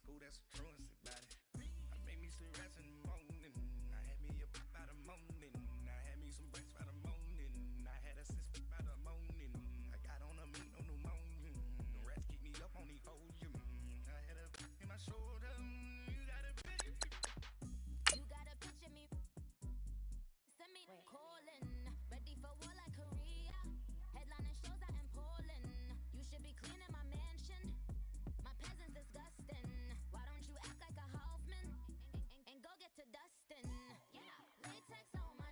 school, that's a truancy about it. I made me some rats in the morning. I had me up by the morning. I had me some breaks by the morning. I had a six by the morning. I got on a meat on the morning. The rats keep me up on the podium. I had a in my shoulder. You gotta picture me. Send me calling. Ready for war like Korea. Headlining shows out in Poland. You should be cleaning my mansion. My peasants disgusting. Why don't you act like a Hoffman and go get to dustin'? Yeah, latex on my.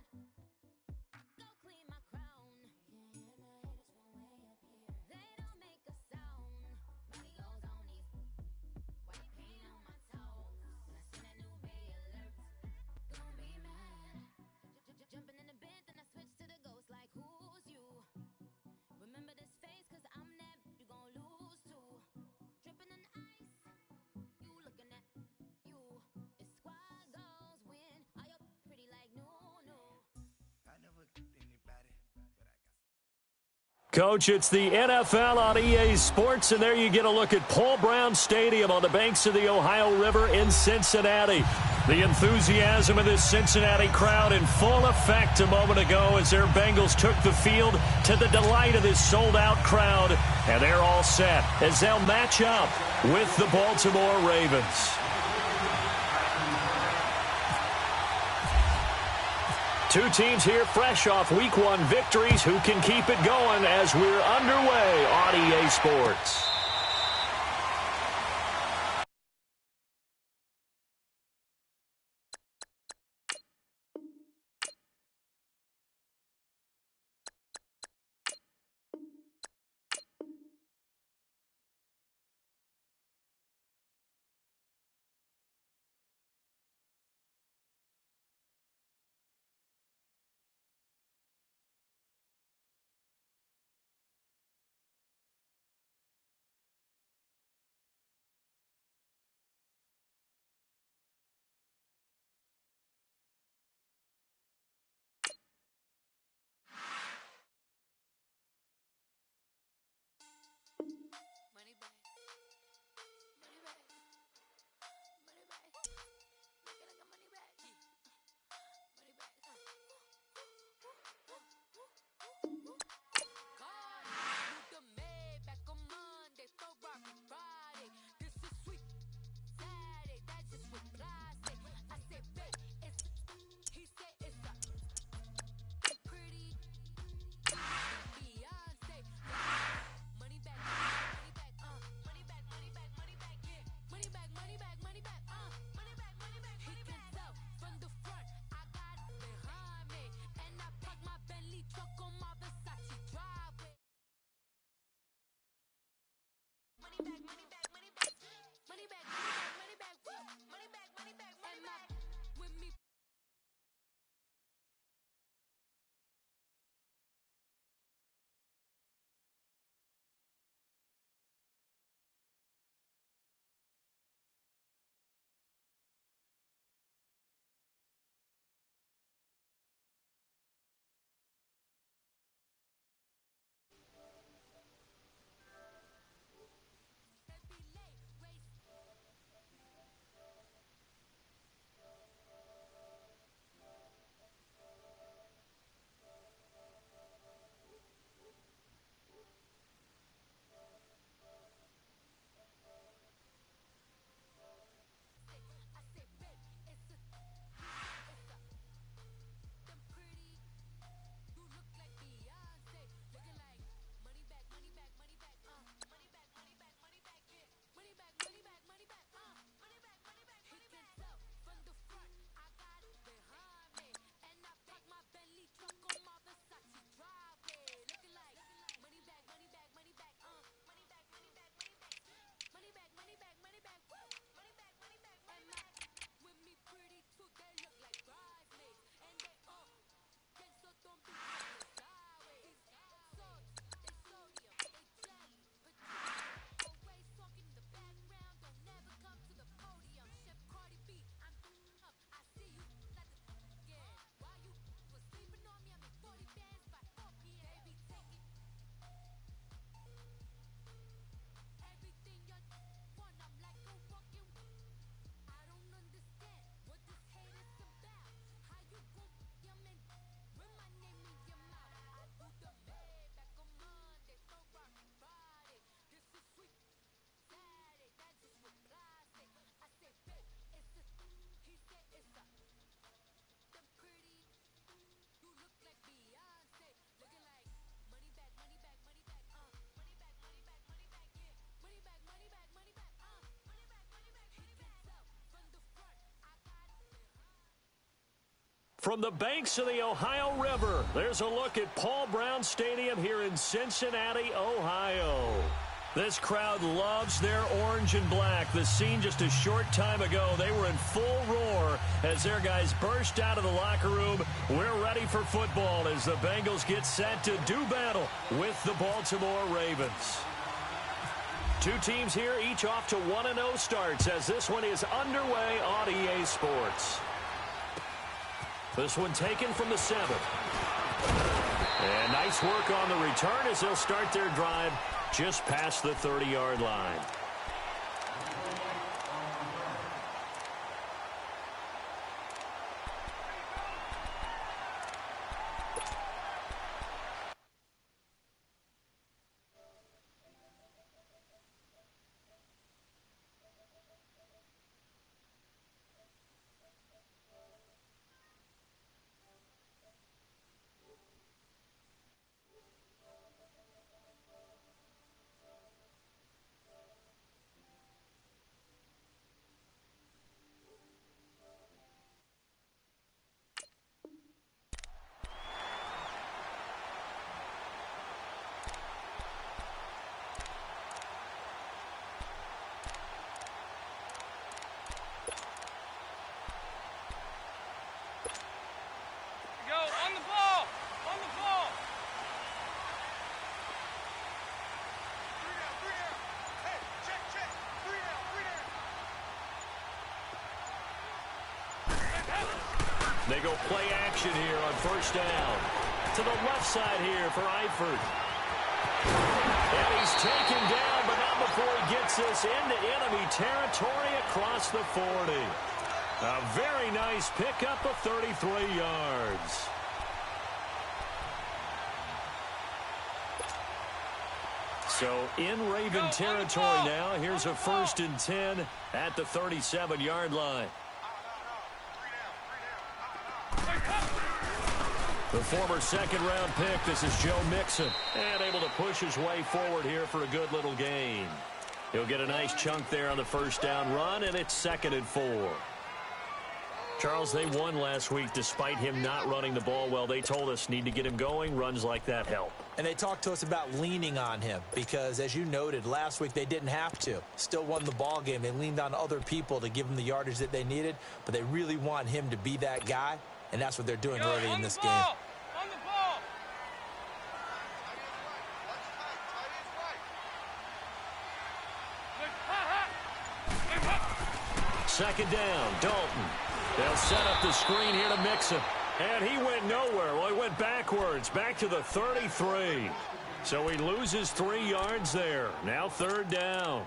Go clean my crown. Can't hear my haters from way up here. They don't make a sound. Money goes on these. White paint on my toes. When I send a new ray alert, gon' be mad. Jumping in the bed, then I switch to the ghost like who's you? Remember this face, cause I'm that you gon' lose too. Dripping in ice, you looking at you. It's squad goals win. Are you pretty like no? I never get anybody, but I got. Coach, it's the NFL on EA Sports, and there you get a look at Paul Brown Stadium on the banks of the Ohio River in Cincinnati. The enthusiasm of this Cincinnati crowd in full effect a moment ago as their Bengals took the field to the delight of this sold-out crowd, and they're all set as they'll match up with the Baltimore Ravens. Two teams here fresh off Week 1 victories. Who can keep it going as we're underway on EA Sports? Money back. Money back. Money back. Make it like a money back. Money back. God, you the Maybach on Monday, so rocky Friday. This is sweet Saturday, that's just what I say. I said, babe, it's he said it's a pretty Beyonce. Money back, money back, money back, money back, money back, yeah. Money back, money back, money back, money back, money back. He can tell from the front, I got it behind me, and I park my Bentley truck on my Versace driveway. Money back, money back, money back, money back, money back, money back, money back, money back, with me. From the banks of the Ohio River, there's a look at Paul Brown Stadium here in Cincinnati, Ohio. This crowd loves their orange and black. The scene just a short time ago, they were in full roar as their guys burst out of the locker room. We're ready for football as the Bengals get set to do battle with the Baltimore Ravens. Two teams here, each off to 1-0 starts as this one is underway on EA Sports. This one taken from the 7. And nice work on the return as they'll start their drive just past the 30-yard line. They go play action here on first down. To the left side here for Eifert. And he's taken down, but not before he gets this into enemy territory across the 40. A very nice pickup of 33 yards. So in Raven territory now, here's a 1st and 10 at the 37-yard line. The former second-round pick, this is Joe Mixon, and able to push his way forward here for a good little gain. He'll get a nice chunk there on the first down run, and it's 2nd and 4. Charles, they won last week despite him not running the ball well. They told us need to get him going. Runs like that help. And they talked to us about leaning on him because, as you noted, last week they didn't have to. Still won the ball game. They leaned on other people to give them the yardage that they needed, but they really want him to be that guy, and that's what they're doing early in this game. On the ball! 2nd down, Dalton. They'll set up the screen here to Mixon. And he went nowhere. Well, he went backwards, back to the 33. So he loses 3 yards there. Now 3rd down.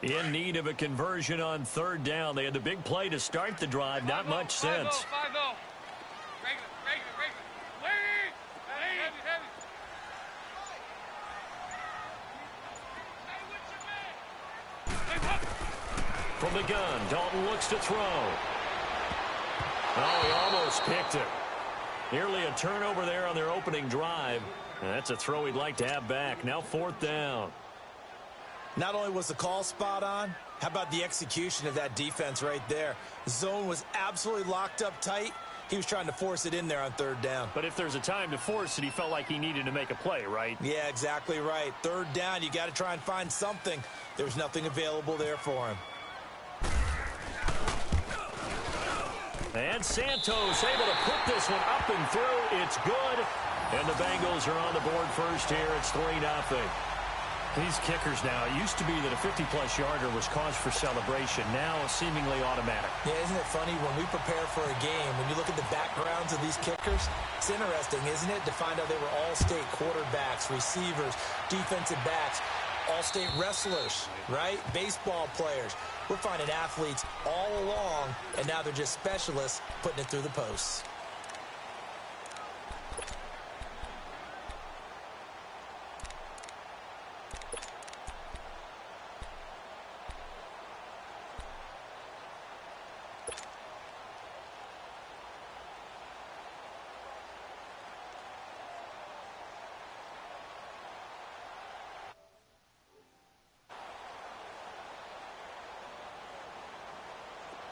In need of a conversion on 3rd down. They had the big play to start the drive. Not much sense. 5-0. Regular. Wait! Heavy. From the gun, Dalton looks to throw. Oh, he almost picked it. Nearly a turnover there on their opening drive. And that's a throw he'd like to have back. Now 4th down. Not only was the call spot on, how about the execution of that defense right there? Zone was absolutely locked up tight. He was trying to force it in there on 3rd down. But if there's a time to force it, he felt like he needed to make a play, right? Yeah, exactly right. 3rd down, you got to try and find something. There was nothing available there for him. And Santos able to put this one up and through. It's good. And the Bengals are on the board first here. It's 3-0. These kickers now, it used to be that a 50-plus yarder was cause for celebration. Now seemingly automatic. Yeah, isn't it funny when we prepare for a game, when you look at the backgrounds of these kickers, it's interesting, isn't it, to find out they were all-state quarterbacks, receivers, defensive backs, all-state wrestlers, right? Baseball players. We're finding athletes all along, and now they're just specialists putting it through the posts.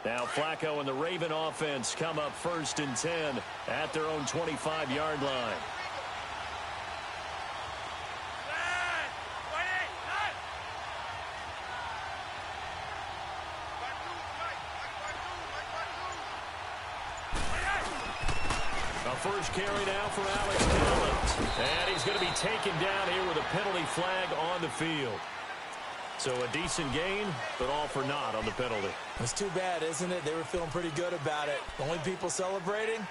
Now Flacco and the Raven offense come up 1st and 10 at their own 25-yard line. First carry now for Alex Collins. And he's going to be taken down here with a penalty flag on the field. So a decent gain, but all for naught on the penalty. It's too bad, isn't it? They were feeling pretty good about it. The only people celebrating,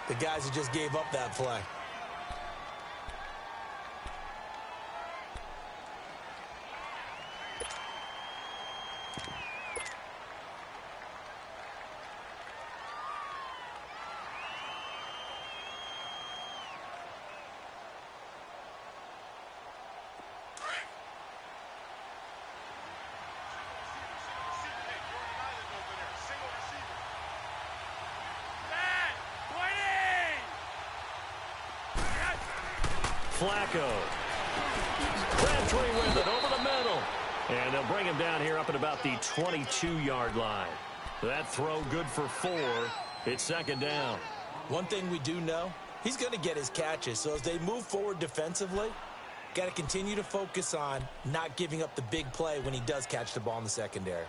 the guys who just gave up that play. Flacco. Crabtree with it over the middle. And they'll bring him down here up at about the 22-yard line. That throw good for 4. It's 2nd down. One thing we do know, he's going to get his catches. So as they move forward defensively, got to continue to focus on not giving up the big play when he does catch the ball in the secondary.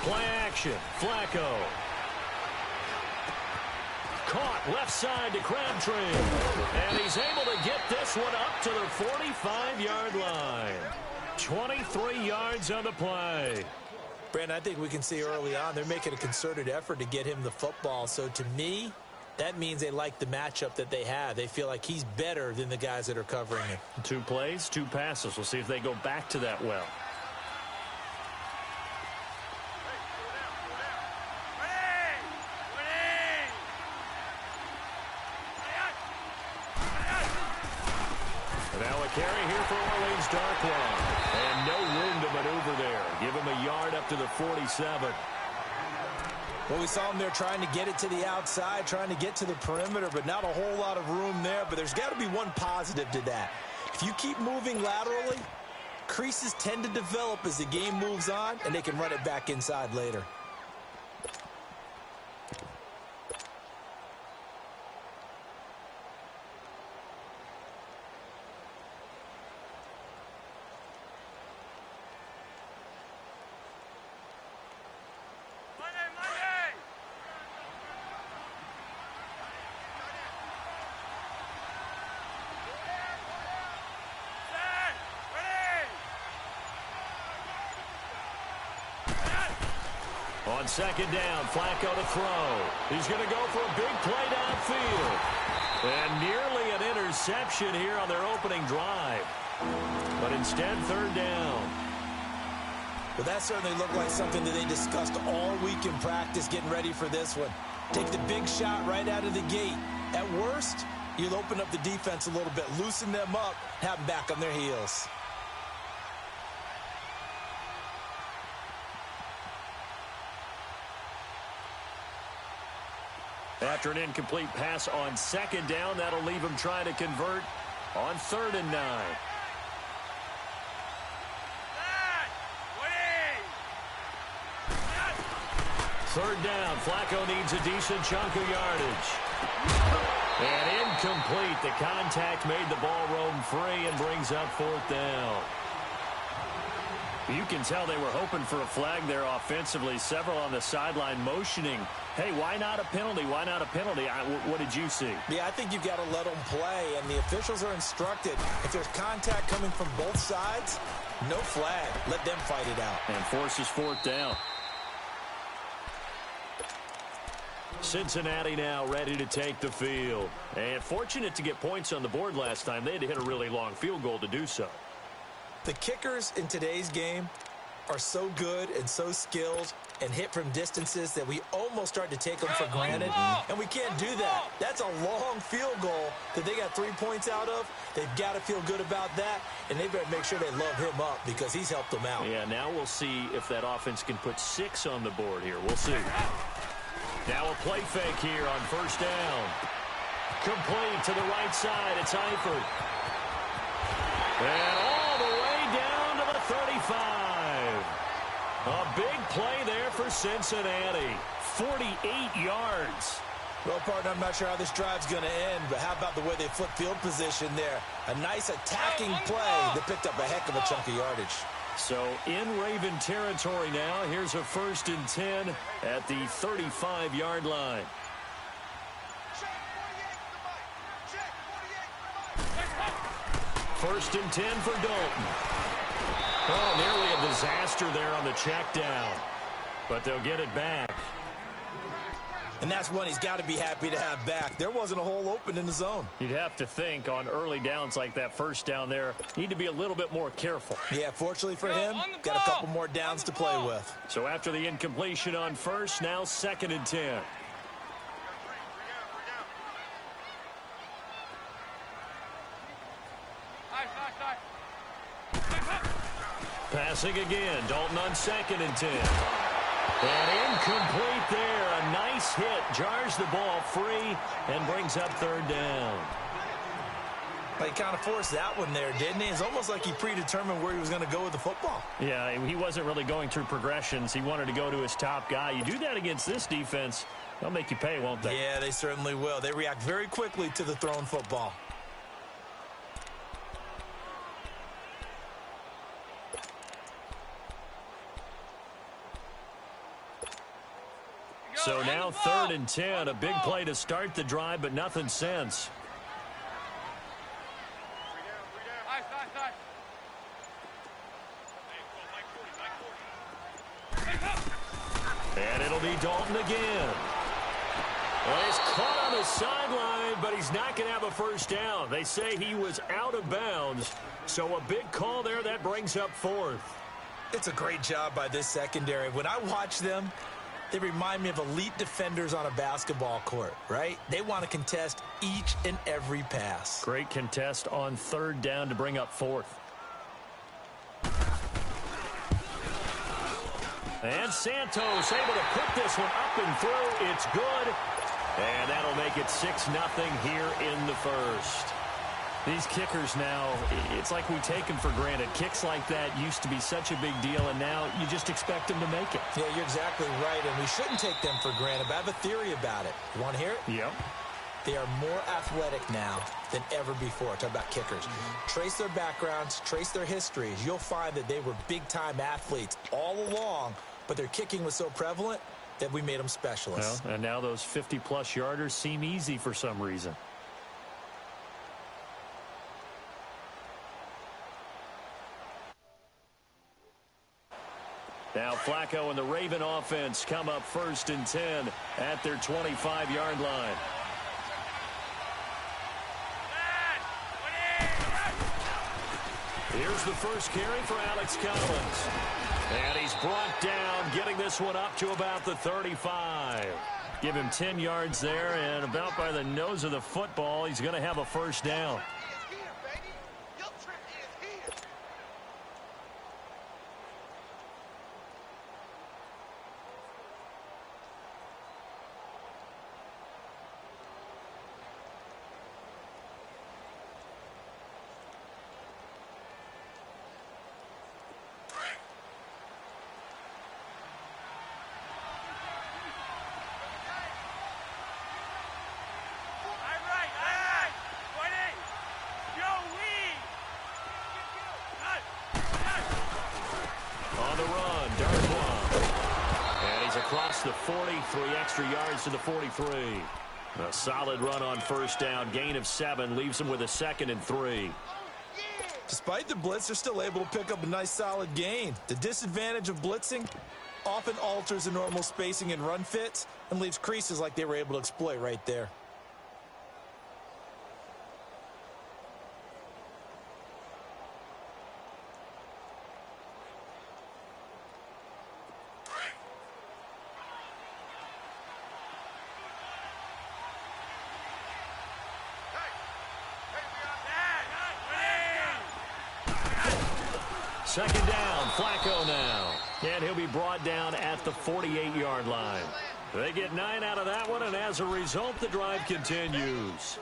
Play action. Flacco. Caught left side to Crabtree. And he's able to get this one up to the 45-yard line. 23 yards on the play. Brandon, I think we can see early on they're making a concerted effort to get him the football. So to me, that means they like the matchup that they have. They feel like he's better than the guys that are covering him. 2 plays, 2 passes. We'll see if they go back to that well. Carry here for Orleans Darkwa. And no room to maneuver there. Give him a yard up to the 47. Well, we saw him there trying to get it to the outside, trying to get to the perimeter, but not a whole lot of room there. But there's got to be one positive to that. If you keep moving laterally, creases tend to develop as the game moves on, and they can run it back inside later. On 2nd down, Flacco to throw. He's going to go for a big play downfield. And nearly an interception here on their opening drive. But instead, 3rd down. Well, that certainly looked like something that they discussed all week in practice getting ready for this one. Take the big shot right out of the gate. At worst, you'll open up the defense a little bit, loosen them up, have them back on their heels. After an incomplete pass on 2nd down, that'll leave him trying to convert on 3rd and 9. Third down, Flacco needs a decent chunk of yardage. And incomplete. The contact made the ball roam free and brings up 4th down. You can tell they were hoping for a flag there offensively. Several on the sideline motioning, hey, why not a penalty? Why not a penalty? What did you see? Yeah, I think you've got to let them play, and the officials are instructed. If there's contact coming from both sides, no flag. Let them fight it out. And forces 4th down. Cincinnati now ready to take the field. And fortunate to get points on the board last time. They had to hit a really long field goal to do so. The kickers in today's game, are so good and so skilled and hit from distances that we almost start to take them for granted, and we can't do that. That's a long field goal that they got 3 points out of. They've got to feel good about that, and they better make sure they love him up because he's helped them out. Yeah, now we'll see if that offense can put 6 on the board here. We'll see. Now a play fake here on first down. Complete to the right side. It's Eifert. And all the way down to the 35. A big play there for Cincinnati. 48 yards. Well, partner, I'm not sure how this drive's going to end, but how about the way they flip field position there? A nice attacking play that picked up a heck of a chunk of yardage. So in Raven territory now. Here's a 1st and 10 at the 35-yard line. First and 10 for Dalton. Oh, nearly a disaster there on the check down. But they'll get it back. And that's one he's got to be happy to have back. There wasn't a hole open in the zone. You'd have to think on early downs like that first down there, need to be a little bit more careful. Yeah, fortunately for him, got a couple more downs to play with. So after the incompletion on first, now 2nd and 10. Passing again, Dalton on 2nd and 10. And incomplete there. A nice hit. Jars the ball free and brings up 3rd down. He kind of forced that one there, didn't he? It's almost like he predetermined where he was going to go with the football. Yeah, he wasn't really going through progressions. He wanted to go to his top guy. You do that against this defense, they'll make you pay, won't they? Yeah, they certainly will. They react very quickly to the thrown football. So now 3rd and 10, a big play to start the drive, but nothing since. And it'll be Dalton again. Well, he's caught on the sideline, but he's not going to have a first down. They say he was out of bounds, so a big call there that brings up 4th. It's a great job by this secondary. When I watch them, they remind me of elite defenders on a basketball court, right? They want to contest each and every pass. Great contest on 3rd down to bring up 4th. And Santos able to put this one up and through. It's good. And that'll make it 6-0 here in the first. These kickers now, it's like we take them for granted. Kicks like that used to be such a big deal, and now you just expect them to make it. Yeah, you're exactly right, and we shouldn't take them for granted, but I have a theory about it. You want to hear it? Yep. They are more athletic now than ever before. Talk about kickers. Trace their backgrounds, trace their histories. You'll find that they were big-time athletes all along, but their kicking was so prevalent that we made them specialists. Well, and now those 50-plus yarders seem easy for some reason. Now Flacco and the Raven offense come up 1st and 10 at their 25-yard line. Here's the first carry for Alex Collins. And he's brought down, getting this one up to about the 35. Give him 10 yards there, and about by the nose of the football, he's going to have a first down. Across the 40, 3 extra yards to the 43. A solid run on first down. Gain of 7 leaves them with a 2nd and 3. Despite the blitz, they're still able to pick up a nice solid gain. The disadvantage of blitzing often alters the normal spacing and run fits and leaves creases like they were able to exploit right there. Second down, Flacco now. And he'll be brought down at the 48-yard line. They get 9 out of that one, and as a result, the drive continues.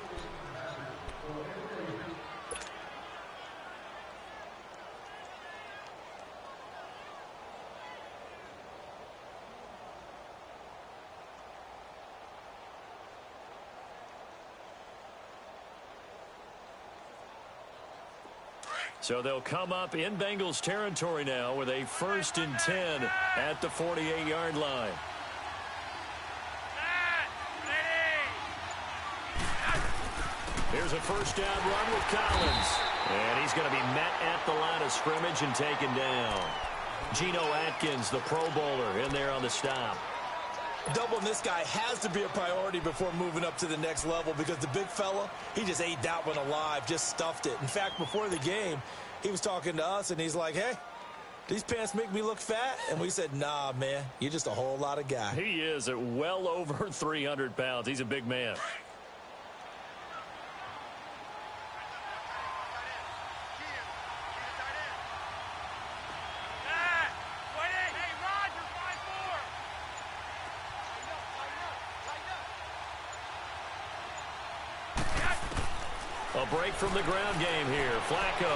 So they'll come up in Bengals territory now with a 1st and 10 at the 48-yard line. Here's a first down run with Collins. And he's going to be met at the line of scrimmage and taken down. Geno Atkins, the Pro Bowler, in there on the stop. Doubling this guy has to be a priority before moving up to the next level because the big fella, he just ate that one alive, just stuffed it. In fact, before the game, he was talking to us, and he's like, hey, these pants make me look fat? And we said, nah, man, you're just a whole lot of guy. He is at well over 300 pounds. He's a big man. A break from the ground game here. Flacco.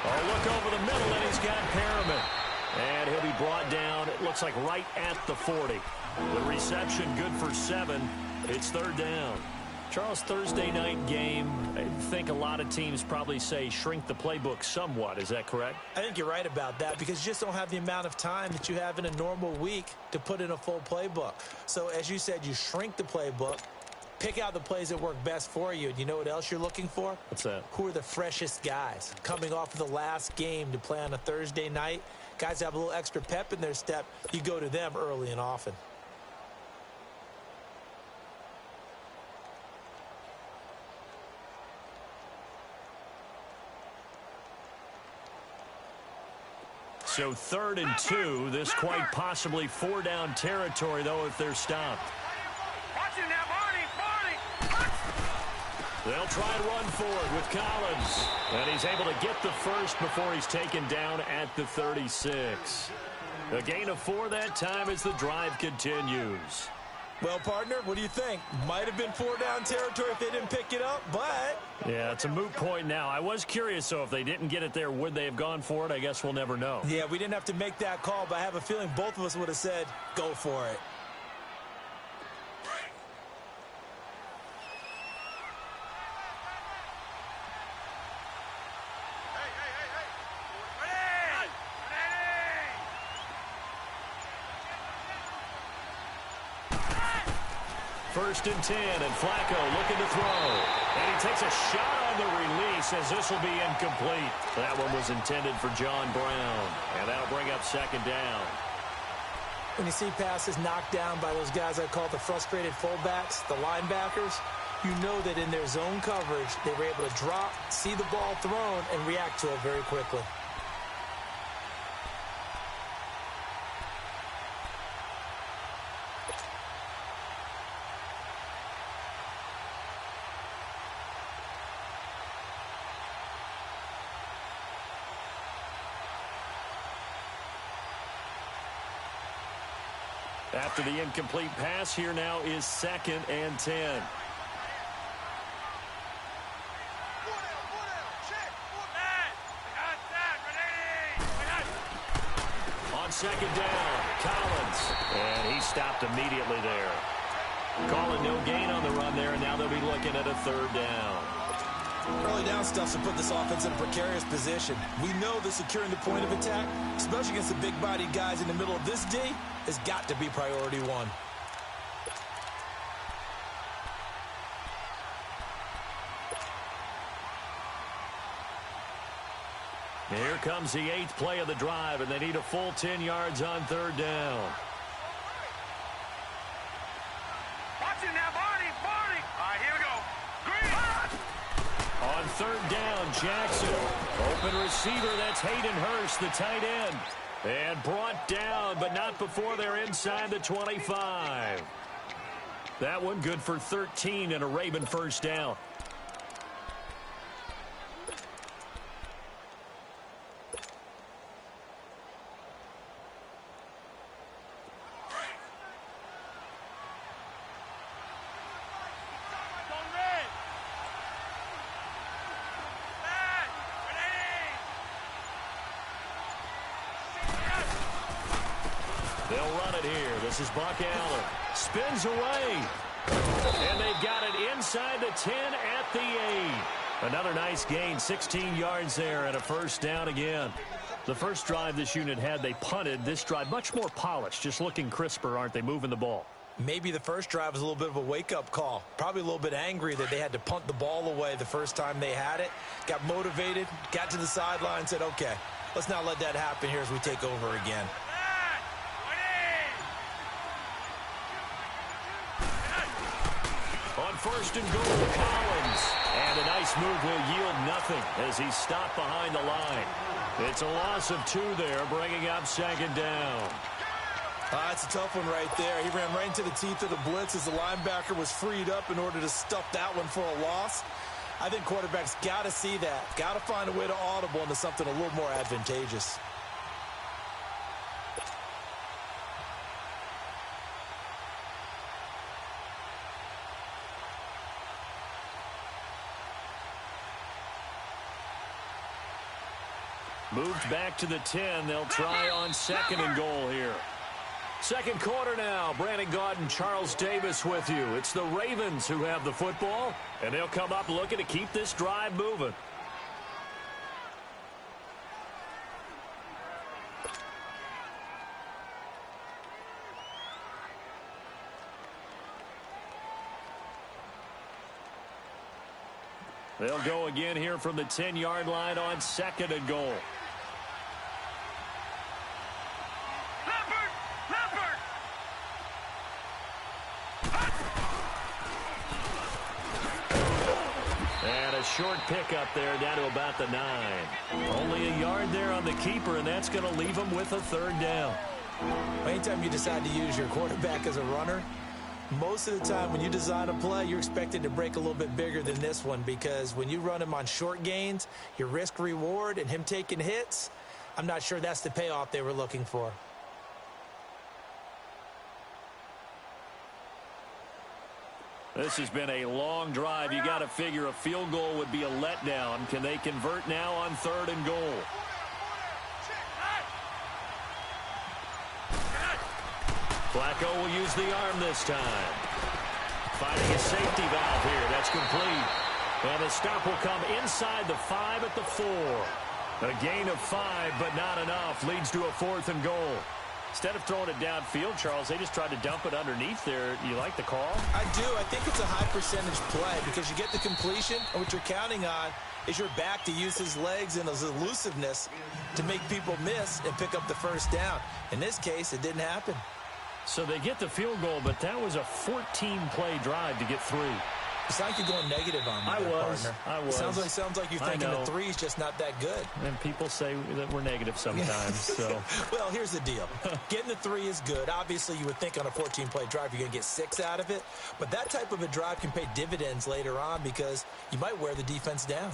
A look over the middle, and he's got Perriman. And he'll be brought down, it looks like right at the 40. The reception good for 7. It's 3rd down. Charles, Thursday night game, I think a lot of teams probably say shrink the playbook somewhat. Is that correct? I think you're right about that because you just don't have the amount of time that you have in a normal week to put in a full playbook. So as you said, you shrink the playbook. Pick out the plays that work best for you. And you know what else you're looking for? What's that? Who are the freshest guys? Coming off of the last game to play on a Thursday night, guys have a little extra pep in their step. You go to them early and often. So 3rd and 2. This quite possibly 4-down territory, though, if they're stopped. They'll try and run forward with Collins. And he's able to get the first before he's taken down at the 36. A gain of 4 that time as the drive continues. Well, partner, what do you think? Might have been 4-down territory if they didn't pick it up, but... Yeah, it's a moot point now. I was curious, so if they didn't get it there, would they have gone for it? I guess we'll never know. Yeah, we didn't have to make that call, but I have a feeling both of us would have said, go for it. First and 10, and Flacco looking to throw. And he takes a shot on the release as this will be incomplete. That one was intended for John Brown. And that'll bring up 2nd down. When you see passes knocked down by those guys I call the frustrated fullbacks, the linebackers, you know that in their zone coverage, they were able to drop, see the ball thrown, and react to it very quickly. After the incomplete pass, here now is 2nd and 10. On 2nd down, Collins. And he stopped immediately there. Calling no gain on the run there, and now they'll be looking at a 3rd down. Early down stuff to put this offense in a precarious position. We know that securing the point of attack, especially against the big-bodied guys in the middle of this D, has got to be priority 1. Here comes the 8th play of the drive, and they need a full 10 yards on 3rd down. Watch it now, Barney! All right, here we go. Green! On 3rd down, Jackson. Open receiver, that's Hayden Hurst, the tight end. And brought down, but not before they're inside the 25. That one good for 13 and a Raven 1st down. They'll run it here. This is Buck Allen. Spins away. And they've got it inside the 10 at the 8. Another nice gain, 16 yards there and a first down again. The first drive this unit had, they punted. This drive, much more polished, just looking crisper, aren't they, moving the ball? Maybe the first drive was a little bit of a wake-up call. Probably a little bit angry that they had to punt the ball away the first time they had it. Got motivated, got to the sideline, said, okay, let's not let that happen here as we take over again. On first and goal, Collins. And a nice move will yield nothing as he's stopped behind the line. It's a loss of 2 there, bringing up second down. That's a tough one right there. He ran right into the teeth of the blitz as the linebacker was freed up in order to stuff that one for a loss. I think quarterbacks got to see that. Got to find a way to audible into something a little more advantageous. Moved back to the 10. They'll try on second and goal here. Second quarter now. Brandon Gaudin, Charles Davis with you. It's the Ravens who have the football, and they'll come up looking to keep this drive moving. They'll go again here from the 10-yard line on second and goal. And a short pickup there down to about the 9. Only a yard there on the keeper, and that's going to leave them with a third down. Anytime you decide to use your quarterback as a runner, most of the time when you design a play, you're expected to break a little bit bigger than this one, because when you run him on short gains, your risk-reward and him taking hits, I'm not sure that's the payoff they were looking for. This has been a long drive. You got to figure a field goal would be a letdown. Can they convert now on third and goal? Flacco will use the arm this time. Finding a safety valve here. That's complete. And the stop will come inside the 5 at the 4. A gain of 5, but not enough. Leads to a 4th and goal. Instead of throwing it downfield, Charles, they just tried to dump it underneath there. You like the call? I do. I think it's a high percentage play because you get the completion, and what you're counting on is your back to use his legs and his elusiveness to make people miss and pick up the first down. In this case, it didn't happen. So they get the field goal, but that was a 14-play drive to get 3. It's like you're going negative on me, partner. I was. Sounds like you're thinking the 3's just not that good. And people say that we're negative sometimes. So, well, here's the deal. Getting the 3 is good. Obviously, you would think on a 14-play drive you're going to get 6 out of it. But that type of a drive can pay dividends later on because you might wear the defense down.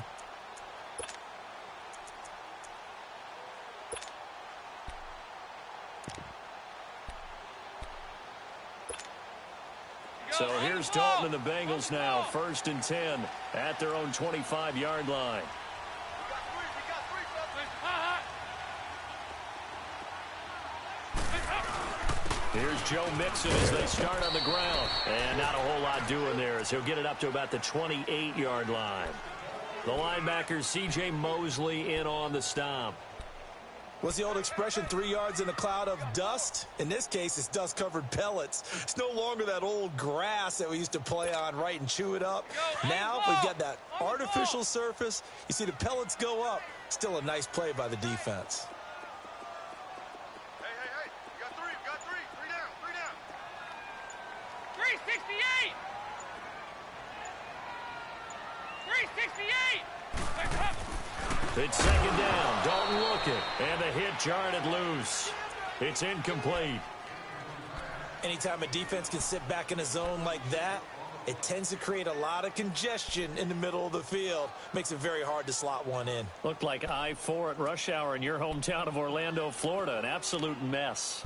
So here's Dalton and the Bengals now. 1st and 10 at their own 25-yard line. Here's Joe Mixon as they start on the ground. And not a whole lot doing there as he'll get it up to about the 28-yard line. The linebacker, C.J. Mosley, in on the stop. What's the old expression, 3 yards in a cloud of dust? In this case, it's dust-covered pellets. It's no longer that old grass that we used to play on, right, and chew it up. Now we've got that artificial surface. You see the pellets go up. Still a nice play by the defense. Hey. You got 3. 3 down. 368! 368! It's second down. Dalton looking. And the hit jarred it loose. It's incomplete. Anytime a defense can sit back in a zone like that, it tends to create a lot of congestion in the middle of the field. Makes it very hard to slot one in. Looked like I-4 at rush hour in your hometown of Orlando, Florida. An absolute mess.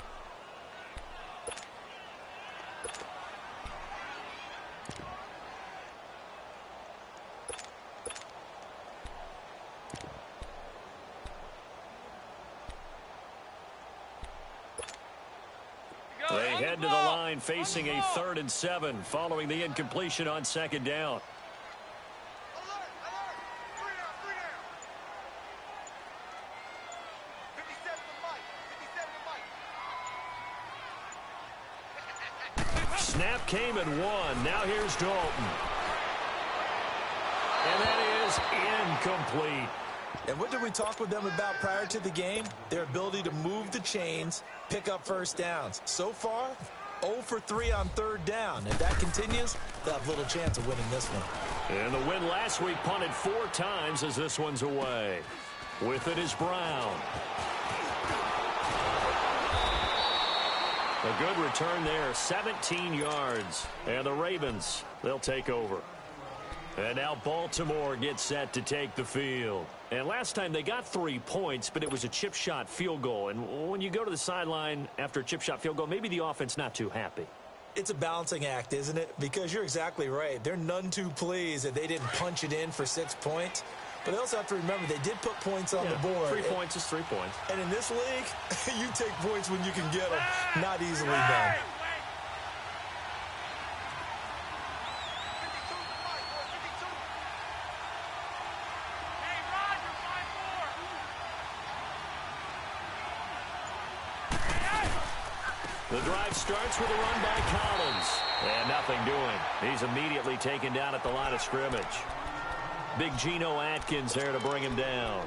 head to the line facing a 3rd and 7 following the incompletion on 2nd down. Snap came and won. Now here's Dalton. And that is incomplete. And what did we talk with them about prior to the game? Their ability to move the chains, pick up first downs. So far, 0 for 3 on 3rd down. If that continues, they'll have little chance of winning this one. And the win last week punted 4 times as this one's away. With it is Brown. A good return there, 17 yards. And the Ravens, they'll take over. And now Baltimore gets set to take the field. And last time they got 3 points, but it was a chip shot field goal. And when you go to the sideline after a chip shot field goal, maybe the offense not too happy. It's a balancing act, isn't it? Because you're exactly right. They're none too pleased that they didn't punch it in for 6 points. But they also have to remember they did put points on the board. 3 points is 3 points. And in this league, you take points when you can get them. Not easily done. The drive starts with a run by Collins. And nothing doing. He's immediately taken down at the line of scrimmage. Big Geno Atkins there to bring him down.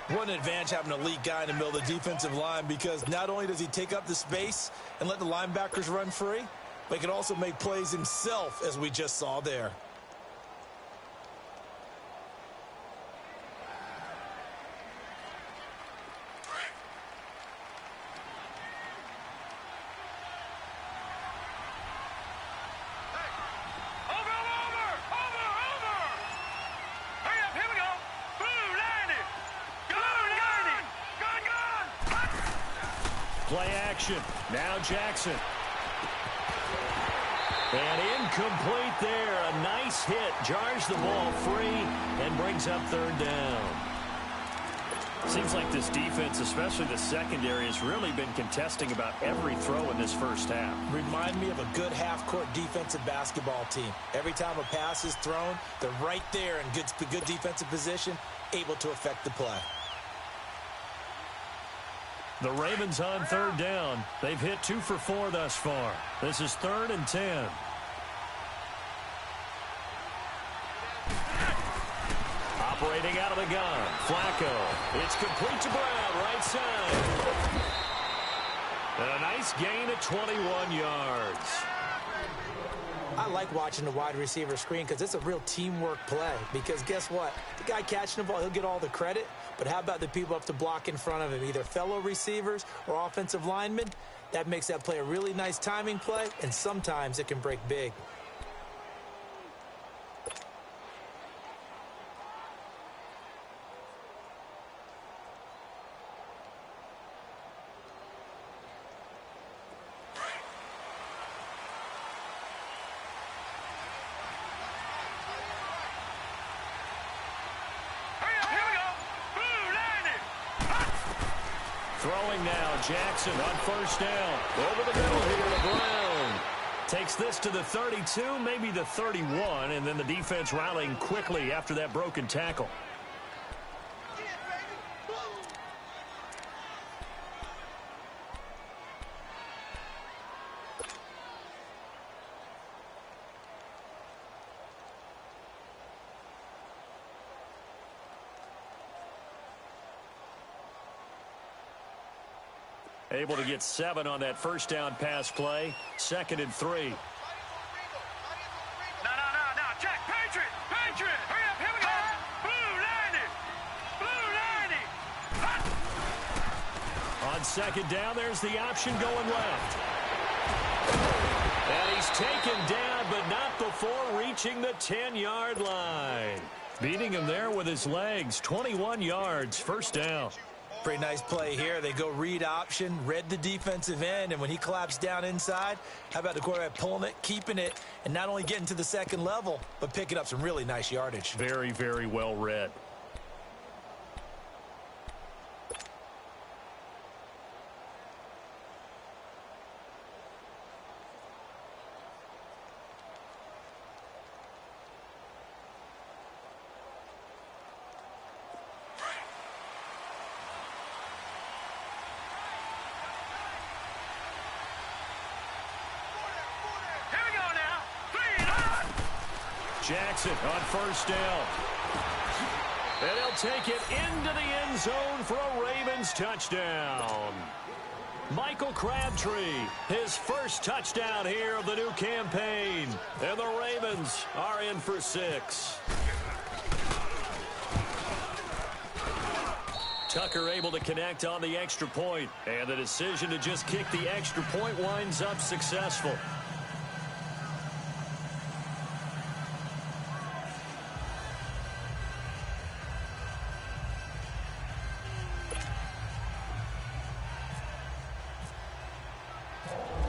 What an advantage having an elite guy in the middle of the defensive line, because not only does he take up the space and let the linebackers run free, but he can also make plays himself, as we just saw there. Play action. Now Jackson. And incomplete there. A nice hit. Jars the ball free and brings up 3rd down. Seems like this defense, especially the secondary, has really been contesting about every throw in this first half. Remind me of a good half-court defensive basketball team. Every time a pass is thrown, they're right there in good defensive position, able to affect the play. The Ravens on 3rd down. They've hit 2 for 4 thus far. This is 3rd and 10. Operating out of the gun. Flacco. It's complete to Brown, right side. And a nice gain of 21 yards. I like watching the wide receiver screen because it's a real teamwork play. Because guess what? The guy catching the ball, he'll get all the credit. But how about the people up to block in front of him, either fellow receivers or offensive linemen? That makes that play a really nice timing play, and sometimes it can break big. Throwing now, Jackson on 1st down. Over the middle here to Brown. Takes this to the 32, maybe the 31, and then the defense rallying quickly after that broken tackle. Able to get 7 on that 1st down pass play. 2nd and 3. No. Check. Patriot. Hurry up. Here we go. Blue 90. On 2nd down, there's the option going left. And he's taken down, but not before reaching the 10-yard line. Beating him there with his legs. 21 yards. 1st down. Pretty nice play here. They go read option, read the defensive end, and when he collapsed down inside, how about the quarterback pulling it, keeping it, and not only getting to the 2nd level, but picking up some really nice yardage. Very, very well read. Jackson on first down. And he'll take it into the end zone for a Ravens touchdown. Michael Crabtree, his first touchdown here of the new campaign. And the Ravens are in for 6. Tucker able to connect on the extra point. And the decision to just kick the extra point winds up successful.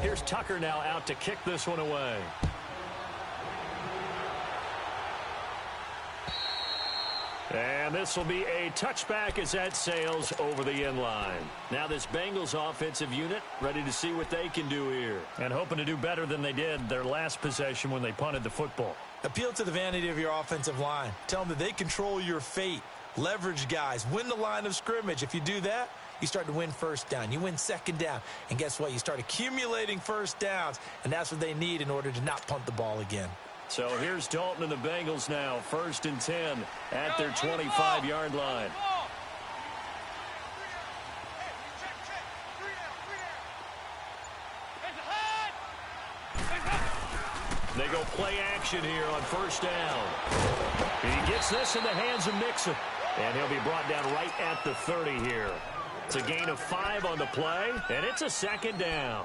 Here's Tucker now out to kick this one away. And this will be a touchback as that sails over the end line. Now this Bengals offensive unit ready to see what they can do here. And hoping to do better than they did their last possession when they punted the football. Appeal to the vanity of your offensive line. Tell them that they control your fate. Leverage guys. Win the line of scrimmage. If you do that, you start to win first down. You win second down. And guess what? You start accumulating first downs. And that's what they need in order to not punt the ball again. So here's Dalton and the Bengals now. 1st and 10 at their 25-yard line. They go play action here on first down. He gets this in the hands of Mixon. And he'll be brought down right at the 30 here. It's a gain of 5 on the play, and it's a second down.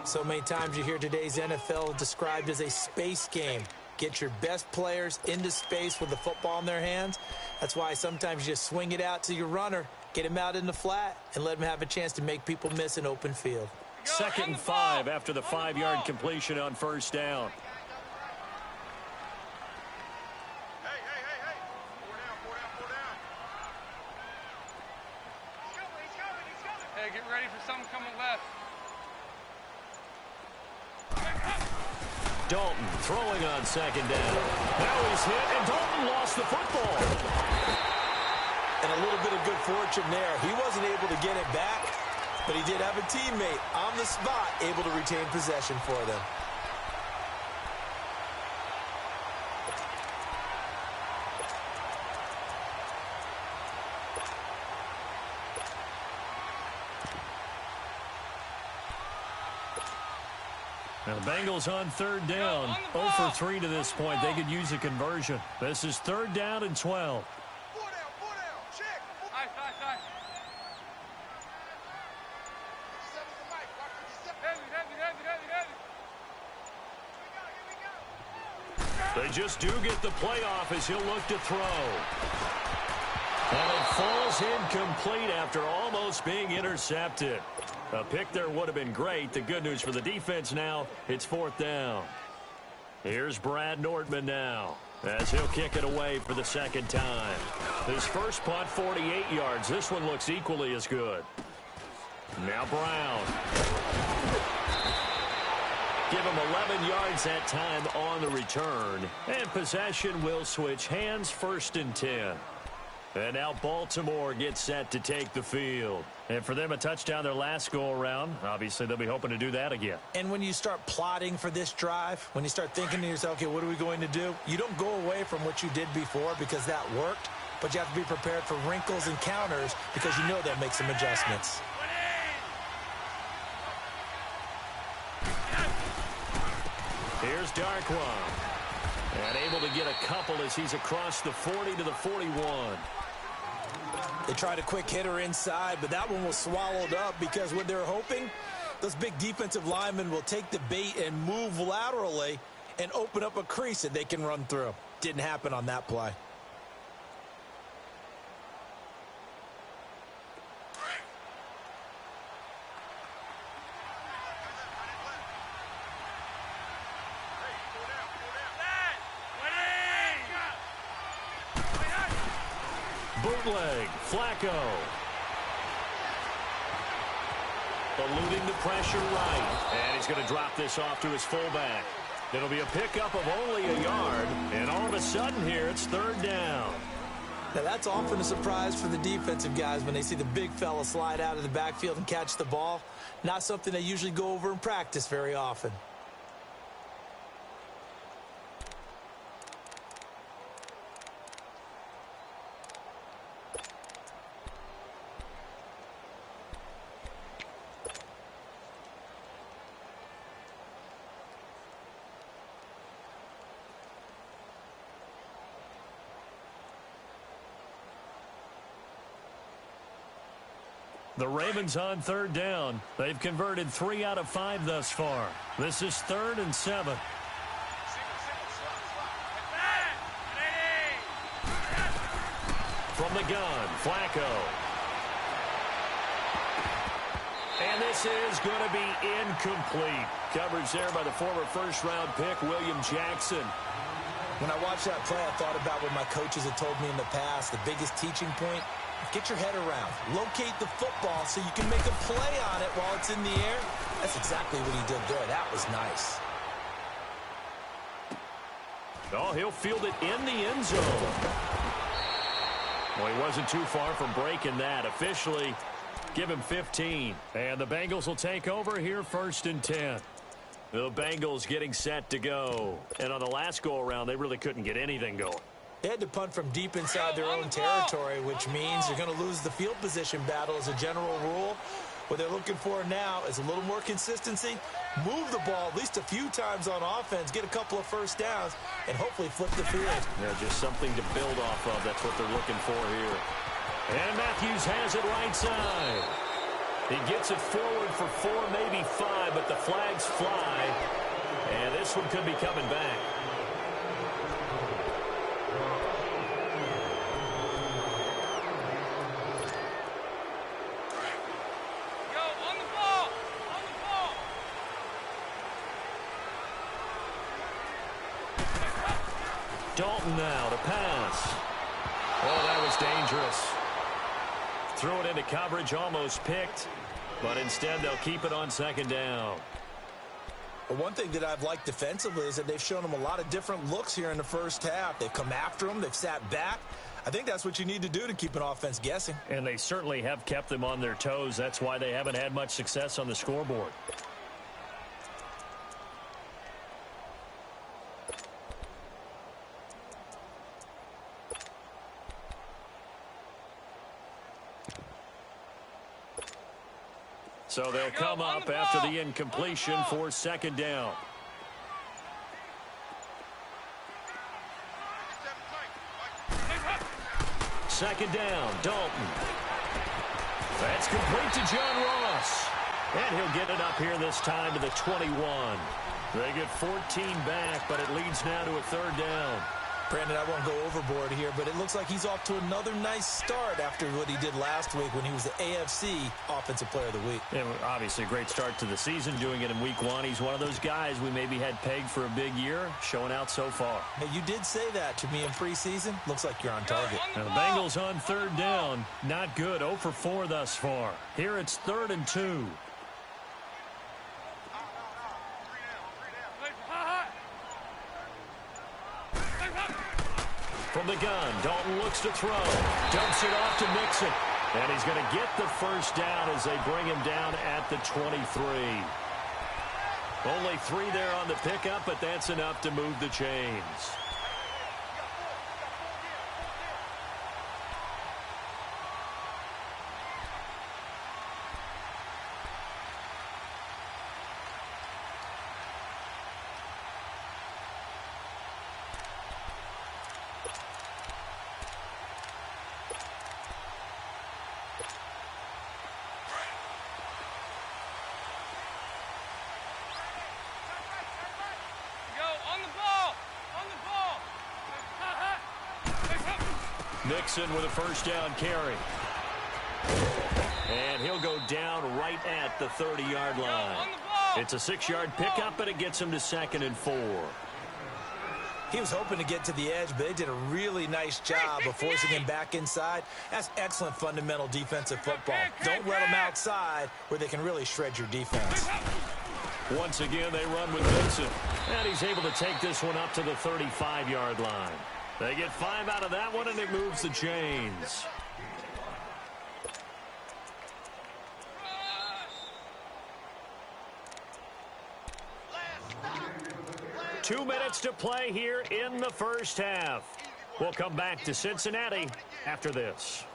So many times you hear today's NFL described as a space game. Get your best players into space with the football in their hands. That's why sometimes you just swing it out to your runner, get him out in the flat, and let him have a chance to make people miss an open field. 2nd and 5 after the 5-yard completion on first down. Hey, get ready for something coming left. Dalton throwing on 2nd down. Now he's hit, and Dalton lost the football. And a little bit of good fortune there. He wasn't able to get it back, but he did have a teammate on the spot able to retain possession for them. Now the Bengals on 3rd down. 0 for 3 to this point. They could use a conversion. This is 3rd down and 12. They just do get the playoff as he'll look to throw. And it falls incomplete after almost being intercepted. A pick there would have been great. The good news for the defense now, it's 4th down. Here's Brad Nordman now as he'll kick it away for the 2nd time. His first punt, 48 yards. This one looks equally as good. Now Brown. Give him 11 yards that time on the return. And possession will switch hands, 1st and 10. And now Baltimore gets set to take the field. And for them, a touchdown their last go-around. Obviously, they'll be hoping to do that again. And when you start plotting for this drive, when you start thinking to yourself, okay, what are we going to do? You don't go away from what you did before because that worked, but you have to be prepared for wrinkles and counters because you know they'll make some adjustments. Here's Darkwa. And able to get a couple as he's across the 40 to the 41. They tried a quick hitter inside, but that one was swallowed up because what they're hoping, those big defensive linemen will take the bait and move laterally and open up a crease that they can run through. Didn't happen on that play. Bootleg, Flacco. Eluding the pressure right. And he's going to drop this off to his fullback. It'll be a pickup of only a yard. And all of a sudden here, it's 3rd down. Now that's often a surprise for the defensive guys when they see the big fella slide out of the backfield and catch the ball. Not something they usually go over in practice very often. The Ravens on third down. They've converted 3 out of 5 thus far. This is 3rd and 7. From the gun, Flacco. And this is going to be incomplete. Coverage there by the former first-round pick, William Jackson. When I watched that play, I thought about what my coaches had told me in the past. The biggest teaching point, get your head around. Locate the football so you can make a play on it while it's in the air. That's exactly what he did there. That was nice. Oh, he'll field it in the end zone. Well, he wasn't too far from breaking that. Officially, give him 15. And the Bengals will take over here 1st and 10. The Bengals getting set to go. And on the last go-around, they really couldn't get anything going. They had to punt from deep inside their own territory, which means they're going to lose the field position battle as a general rule. What they're looking for now is a little more consistency, move the ball at least a few times on offense, get a couple of first downs, and hopefully flip the field. Yeah, just something to build off of. That's what they're looking for here. And Matthews has it right side. He gets it forward for 4, maybe 5, but the flags fly. And this one could be coming back. Dalton now to pass. Oh, that was dangerous. Threw it into coverage, almost picked, but instead they'll keep it on 2nd down. But one thing that I've liked defensively is that they've shown them a lot of different looks here in the first half. They've come after them. They've sat back. I think that's what you need to do to keep an offense guessing. And they certainly have kept them on their toes. That's why they haven't had much success on the scoreboard. So they'll come up after the incompletion for 2nd down. Second down, Dalton. That's complete to John Ross. And he'll get it up here this time to the 21. They get 14 back, but it leads now to a 3rd down. Brandon, I won't go overboard here, but it looks like he's off to another nice start after what he did last week when he was the AFC Offensive Player of the Week. Yeah, obviously a great start to the season, doing it in week 1. He's one of those guys we maybe had pegged for a big year, showing out so far. Hey, you did say that to me in preseason. Looks like you're on target. Now the Bengals on 3rd down. Not good. 0 for 4 thus far. Here it's 3rd and 2. From the gun, Dalton looks to throw. Dumps it off to Mixon. And he's going to get the first down as they bring him down at the 23. Only 3 there on the pickup, but that's enough to move the chains. Mixon with a first down carry. And he'll go down right at the 30-yard line. It's a 6-yard pickup, and it gets him to 2nd and 4. He was hoping to get to the edge, but they did a really nice job of forcing him back inside. That's excellent fundamental defensive football. Don't let them outside where they can really shred your defense. Once again, they run with Vincent. And he's able to take this one up to the 35-yard line. They get 5 out of that one, and it moves the chains. Two minutes to play here in the first half. We'll come back to Cincinnati after this.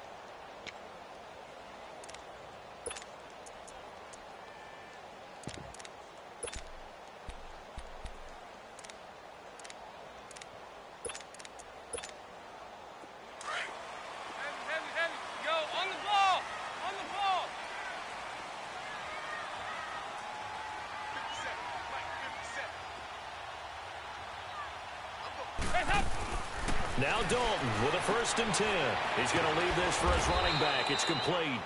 Now Dalton with a 1st and 10. He's going to leave this for his running back. It's complete.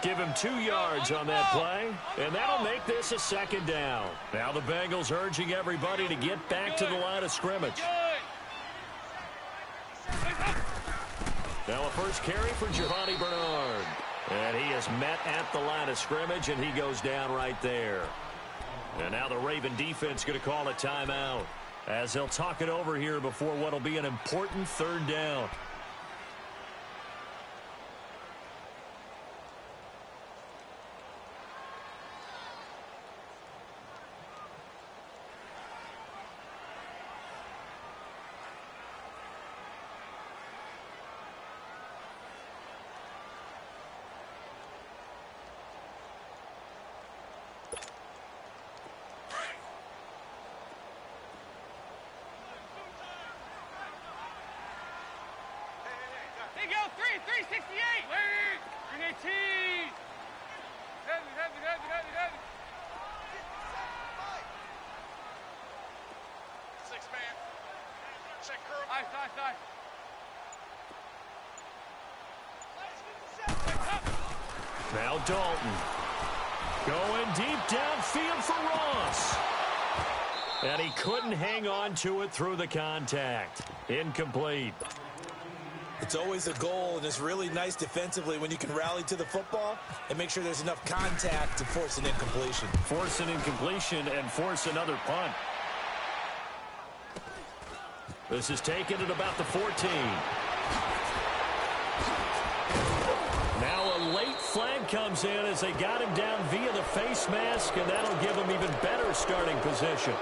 Give him 2 yards on that play, and that'll make this a 2nd down. Now the Bengals urging everybody to get back to the line of scrimmage. Now a first carry for Giovanni Bernard. And he is met at the line of scrimmage, and he goes down right there. And now the Raven defense going to call a timeout as they'll talk it over here before what will be an important 3rd down. There you go, 368. Wait, bring a cheese. Heavy. 6-man. Check curl. Nice. Now Dalton going deep downfield for Ross. And he couldn't hang on to it through the contact. Incomplete. It's always a goal, and it's really nice defensively when you can rally to the football and make sure there's enough contact to force an incompletion. Force an incompletion and force another punt. This is taken at about the 14. Now a late flag comes in as they got him down via the face mask, and that'll give him even better starting position.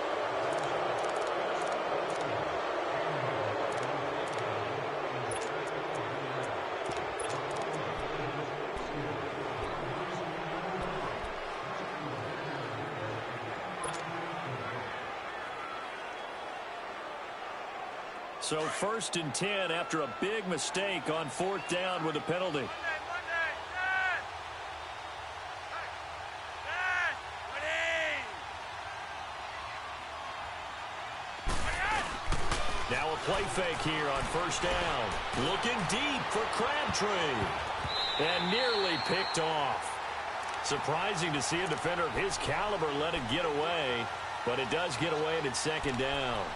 So 1st and 10 after a big mistake on 4th down with a penalty. Now a play fake here on 1st down. Looking deep for Crabtree. And nearly picked off. Surprising to see a defender of his caliber let it get away, but it does get away and it's 2nd down.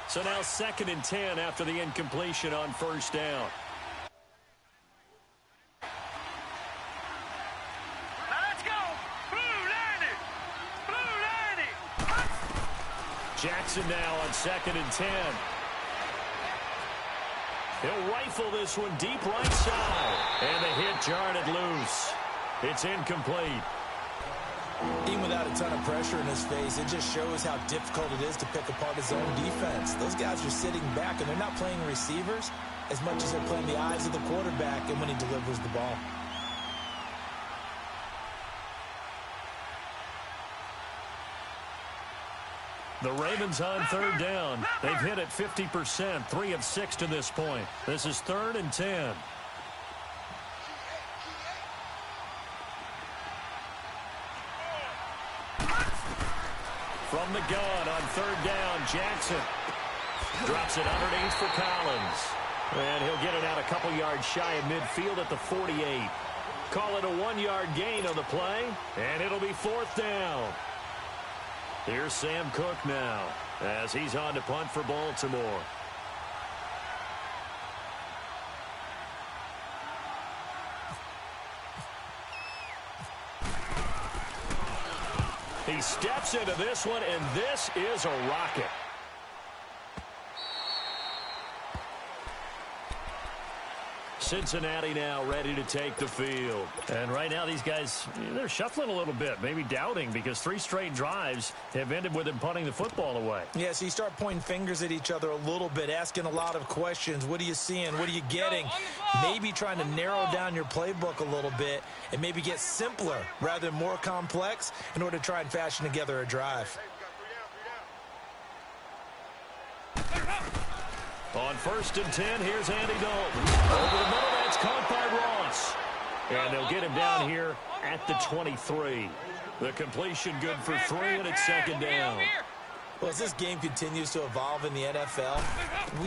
So now 2nd and 10 after the incompletion on 1st down. Now let's go. Blue 90. Jackson now on 2nd and 10. He'll rifle this one deep right side. And the hit jarred it loose. It's incomplete. Even without a ton of pressure in his face, it just shows how difficult it is to pick apart his own defense. Those guys are sitting back, and they're not playing receivers as much as they're playing the eyes of the quarterback and when he delivers the ball. The Ravens on 3rd down. They've hit it 50%, 3 of 6 to this point. This is 3rd and 10. From the gun on 3rd down, Jackson drops it underneath for Collins. And he'll get it out a couple yards shy of midfield at the 48. Call it a 1-yard gain on the play, and it'll be 4th down. Here's Sam Cook now as he's on to punt for Baltimore. He steps into this one, and this is a rocket. Cincinnati now ready to take the field. And right now these guys, they're shuffling a little bit, maybe doubting, because 3 straight drives have ended with them punting the football away. Yeah, so you start pointing fingers at each other a little bit, asking a lot of questions. What are you seeing? What are you getting? Maybe trying to narrow down your playbook a little bit and maybe get simpler rather than more complex in order to try and fashion together a drive. On 1st and 10, here's Andy Dalton. Over the middle, that's caught by Ross. And they'll get him down here at the 23. The completion good for 3, and it's 2nd down. Well, as this game continues to evolve in the NFL,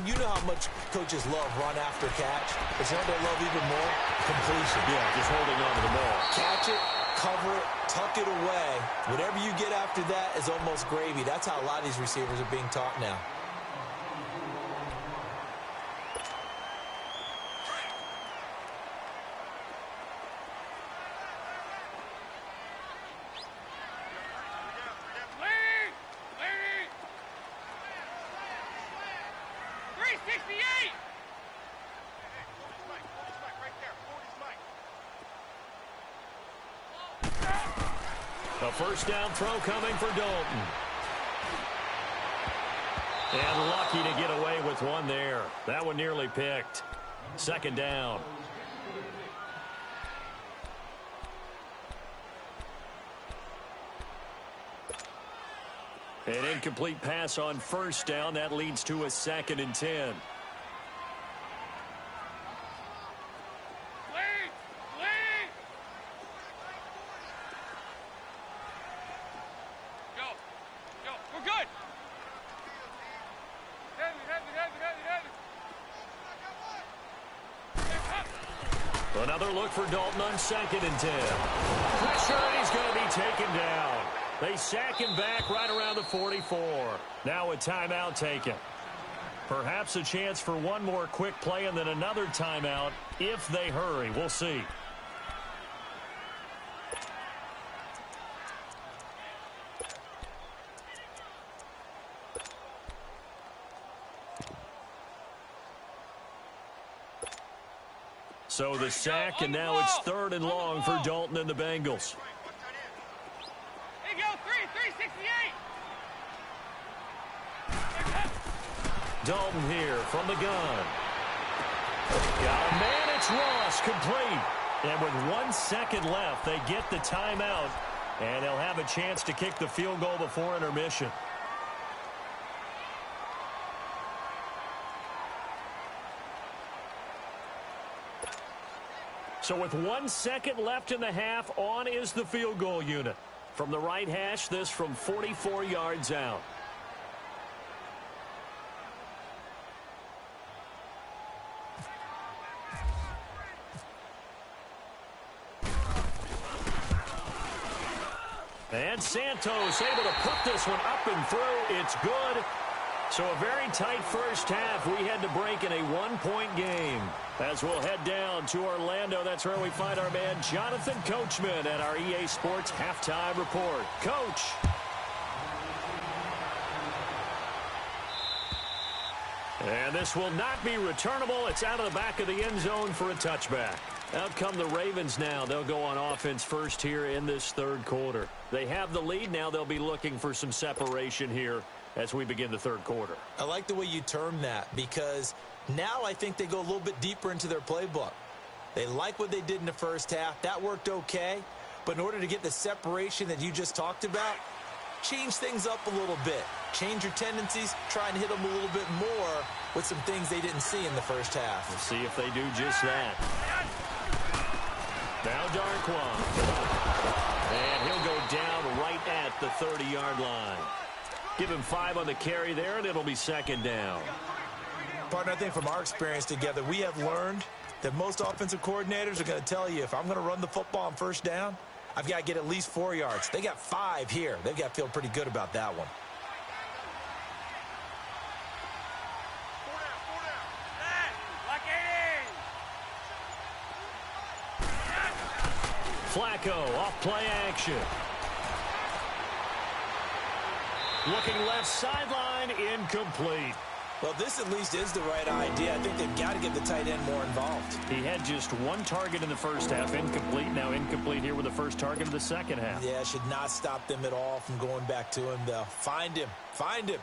you know how much coaches love run after catch. But you know what they love even more? Completion. Yeah, just holding on to the ball. Catch it, cover it, tuck it away. Whatever you get after that is almost gravy. That's how a lot of these receivers are being taught now. A 1st down throw coming for Dalton. And lucky to get away with one there. That one nearly picked. 2nd down. An incomplete pass on 1st down. That leads to a 2nd and 10. Another look for Dalton on 2nd and 10. Pressure, and he's going to be taken down. They sack him back right around the 44. Now a timeout taken. Perhaps a chance for one more quick play and then another timeout if they hurry. We'll see. So the sack, and now it's 3rd and long for Dalton and the Bengals. Here you go, 368. Dalton here from the gun. Got a man, it's Ross, complete. And with 1 second left, they get the timeout, and they'll have a chance to kick the field goal before intermission. So with 1 second left in the half, on is the field goal unit. From the right hash, this from 44 yards out. And Santos able to put this one up and through. It's good. So a very tight first half. We had to break in a 1-point game. As we'll head down to Orlando, that's where we find our man Jonathan Coachman at our EA Sports Halftime Report. Coach. And this will not be returnable. It's out of the back of the end zone for a touchback. Out come the Ravens now. They'll go on offense first here in this 3rd quarter. They have the lead. Now they'll be looking for some separation here as we begin the 3rd quarter. I like the way you term that, because now I think they go a little bit deeper into their playbook. They like what they did in the first half. That worked okay. But in order to get the separation that you just talked about, change things up a little bit. Change your tendencies. Try and hit them a little bit more with some things they didn't see in the first half. We'll see if they do just that. Now Darquan. And he'll go down right at the 30-yard line. Give him 5 on the carry there, and it'll be 2nd down. Partner, I think from our experience together, we have learned that most offensive coordinators are going to tell you, if I'm going to run the football on 1st down, I've got to get at least 4 yards. They got 5 here. They've got to feel pretty good about that one. Flacco off play action. Looking left sideline, incomplete. Well, this at least is the right idea. I think they've got to get the tight end more involved. He had just one target in the first half, incomplete. Now incomplete here with the first target of the second half. Yeah, should not stop them at all from going back to him, though. Find him. Find him.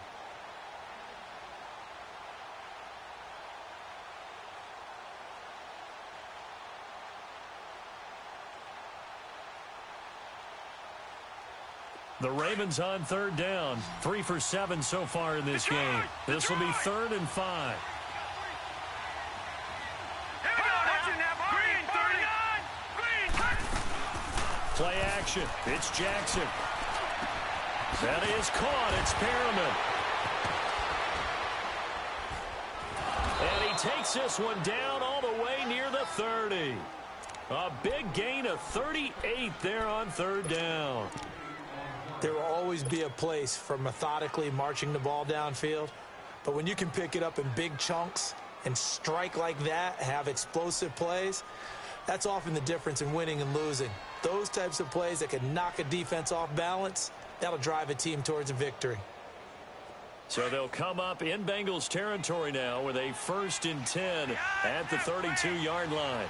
The Ravens on third down. 3 for 7 so far in this game. This will be 3rd and 5. Play action. It's Jackson. That is caught. It's Perriman. And he takes this one down all the way near the 30. A big gain of 38 there on third down. There will always be a place for methodically marching the ball downfield. But when you can pick it up in big chunks and strike like that, have explosive plays, that's often the difference in winning and losing. Those types of plays that can knock a defense off balance, that'll drive a team towards a victory. So they'll come up in Bengals territory now with a 1st and 10 at the 32-yard line.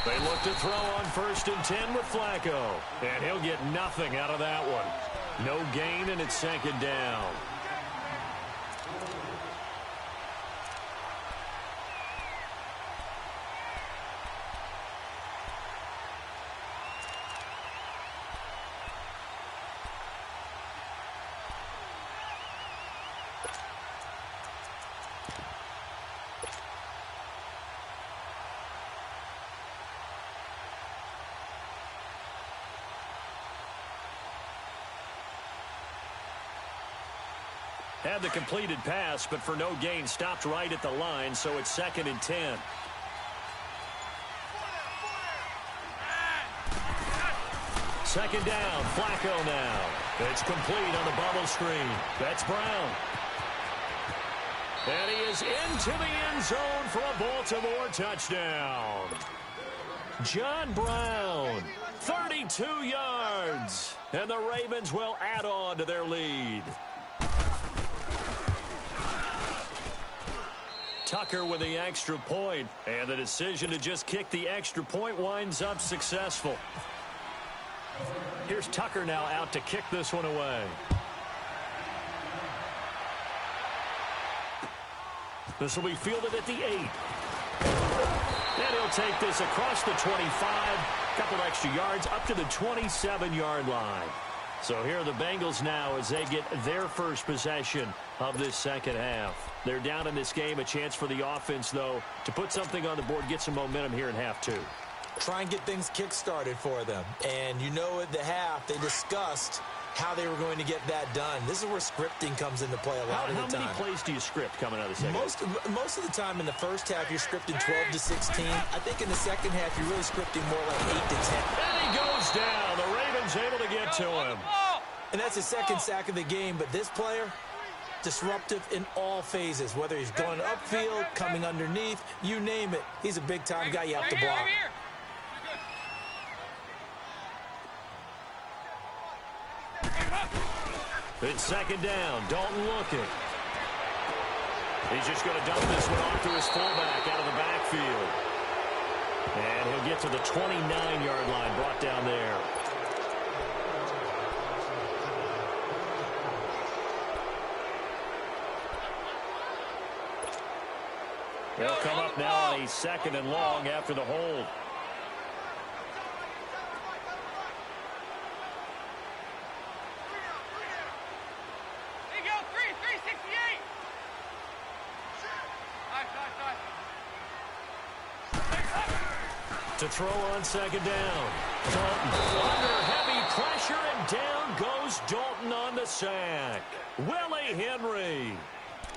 They look to throw on 1st and 10 with Flacco. And he'll get nothing out of that one. No gain, and it's 2nd down. Had the completed pass, but for no gain, stopped right at the line, so it's 2nd and 10. Second down, Flacco now. It's complete on the bubble screen. That's Brown. And he is into the end zone for a Baltimore touchdown. John Brown, 32 yards. And the Ravens will add on to their lead. Tucker with the extra point, and the decision to just kick the extra point winds up successful. Here's Tucker now out to kick this one away. This will be fielded at the 8. And he'll take this across the 25, a couple extra yards up to the 27-yard line. So here are the Bengals now as they get their first possession of this second half. They're down in this game. A chance for the offense, though, to put something on the board, get some momentum here in half 2. Try and get things kick-started for them. And you know at the half, they discussed how they were going to get that done. This is where scripting comes into play a lot of the time. How many plays do you script coming out of the second half? Most of the time in the first half, you're scripting 12 to 16. I think in the second half, you're really scripting more like 8 to 10. And he goes down. The Ravens able to get to him. And that's the second sack of the game. But this player, disruptive in all phases, whether he's going upfield, coming underneath, you name it. He's a big-time guy you have to block. It's second down. Dalton looking. He's just going to dump this one off to his fullback out of the backfield. And he'll get to the 29-yard line, brought down there. They'll come up now on a 2nd and long after the hold. To throw on second down. Dalton under heavy pressure, and down goes Dalton on the sack. Willie Henry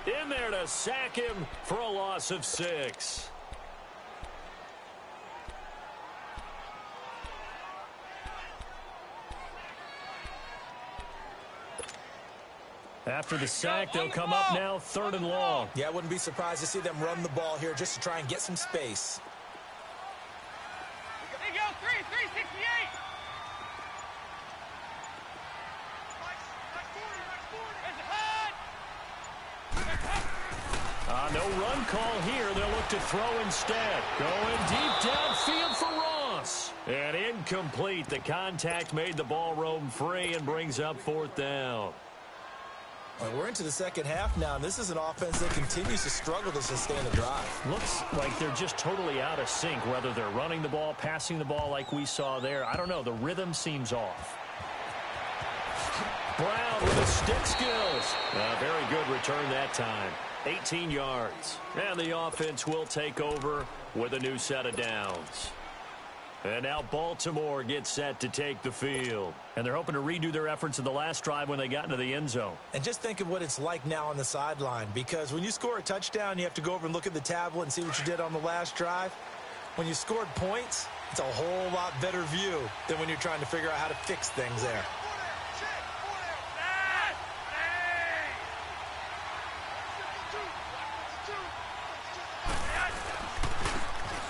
in there to sack him for a loss of 6. After the sack, they'll come up now 3rd and long. Yeah, I wouldn't be surprised to see them run the ball here just to try and get some space. No run call here. They'll look to throw instead. Going deep downfield for Ross. And incomplete. The contact made the ball roam free and brings up 4th down. Well, we're into the second half now, and this is an offense that continues to struggle to sustain the drive. Looks like they're just totally out of sync, whether they're running the ball, passing the ball like we saw there. I don't know. The rhythm seems off. Brown with his stick skills. Very good return that time. 18 yards. And the offense will take over with a new set of downs. And now Baltimore gets set to take the field. And they're hoping to redo their efforts in the last drive when they got into the end zone. And just think of what it's like now on the sideline, because when you score a touchdown, you have to go over and look at the tablet and see what you did on the last drive. When you scored points, it's a whole lot better view than when you're trying to figure out how to fix things there.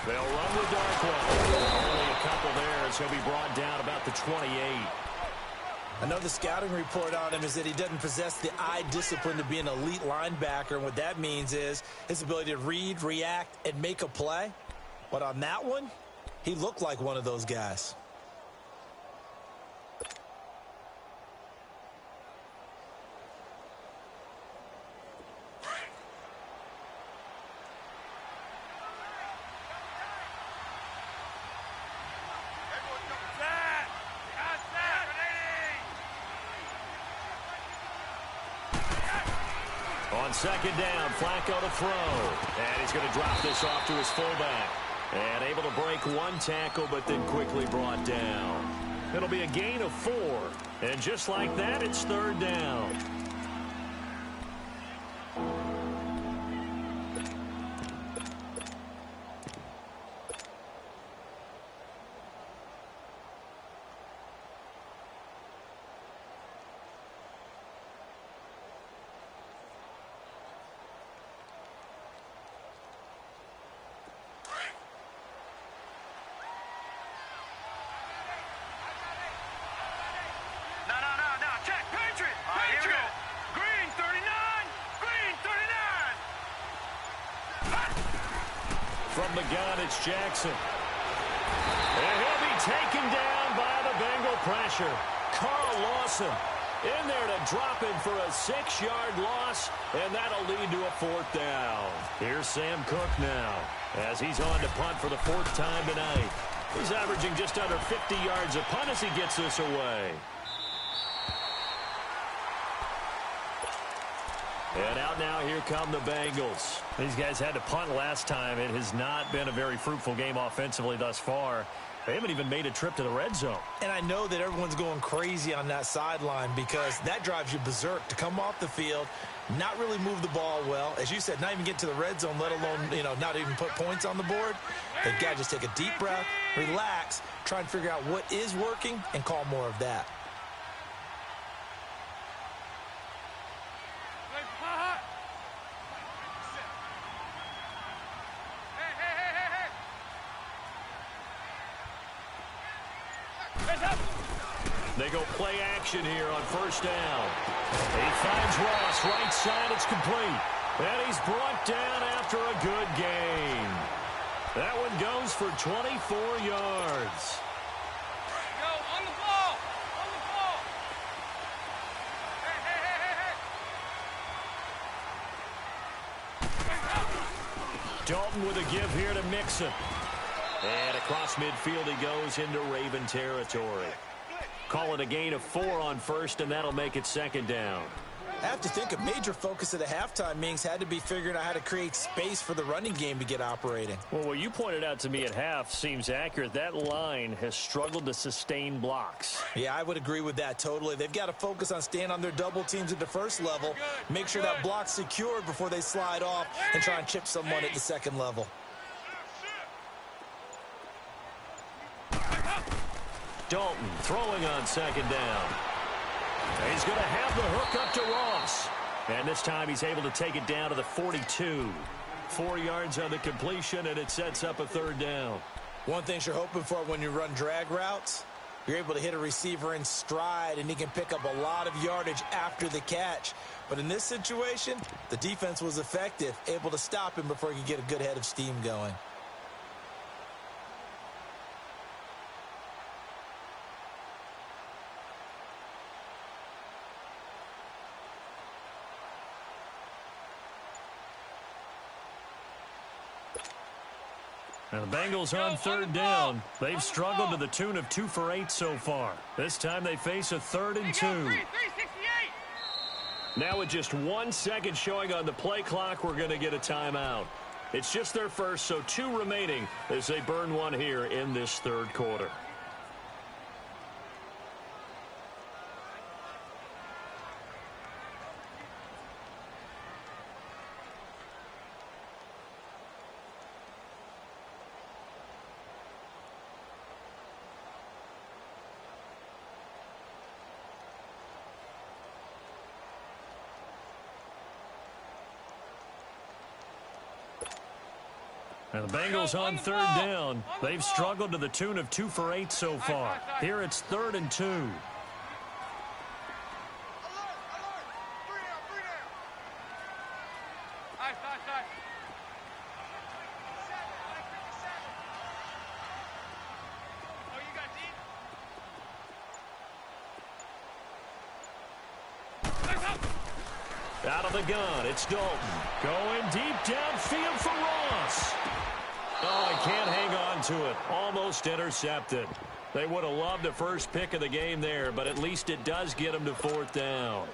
They'll run with Darkwa. Only a couple there as he'll be brought down about the 28. I know the scouting report on him is that he doesn't possess the eye discipline to be an elite linebacker, and what that means is his ability to read, react, and make a play. But on that one, he looked like one of those guys. On second down, Flacco to throw. And he's going to drop this off to his fullback. And able to break one tackle, but then quickly brought down. It'll be a gain of 4. And just like that, it's 3rd down. From the gun, it's Jackson. And he'll be taken down by the Bengal pressure. Carl Lawson in there to drop him for a 6-yard loss, and that'll lead to a 4th down. Here's Sam Cook now as he's on to punt for the 4th time tonight. He's averaging just under 50 yards a punt as he gets this away. And out now, here come the Bengals. These guys had to punt last time. It has not been a very fruitful game offensively thus far. They haven't even made a trip to the red zone. And I know that everyone's going crazy on that sideline because that drives you berserk to come off the field, not really move the ball well. As you said, not even get to the red zone, let alone, not even put points on the board. They've got to just take a deep breath, relax, try and figure out what is working, and call more of that. They go play action here on 1st down. He finds Ross, right side, it's complete. And he's brought down after a good gain. That one goes for 24 yards. Go, on the ball! On the ball! Hey! Dalton with a give here to Mixon. And across midfield he goes into Raven territory. Call it a gain of 4 on 1st, and that'll make it 2nd down. I have to think a major focus of the halftime meetings had to be figuring out how to create space for the running game to get operating. Well, what you pointed out to me at half seems accurate. That line has struggled to sustain blocks. Yeah, I would agree with that totally. They've got to focus on staying on their double teams at the first level, make sure that block's secured before they slide off, and try and chip someone at the second level. Dalton throwing on 2nd down. He's going to have the hook up to Ross. And this time he's able to take it down to the 42. 4 yards on the completion, and it sets up a 3rd down. One thing you're hoping for when you run drag routes, You're able to hit a receiver in stride, and he can pick up a lot of yardage after the catch. But in this situation, the defense was effective, able to stop him before he could get a good head of steam going. And the Bengals on third down. They've struggled to the tune of 2 for 8 so far. This time they face a 3rd and 2. Now with just 1 second showing on the play clock, we're going to get a timeout. It's just their first, so 2 remaining as they burn one here in this third quarter. And the Bengals on third down. They've struggled to the tune of 2 for 8 so far. Here it's 3rd and 2. Out of the gun, it's Dalton. Going deep downfield for Ross. Oh, he can't hang on to it. Almost intercepted. They would have loved the first pick of the game there, but at least it does get him to 4th down.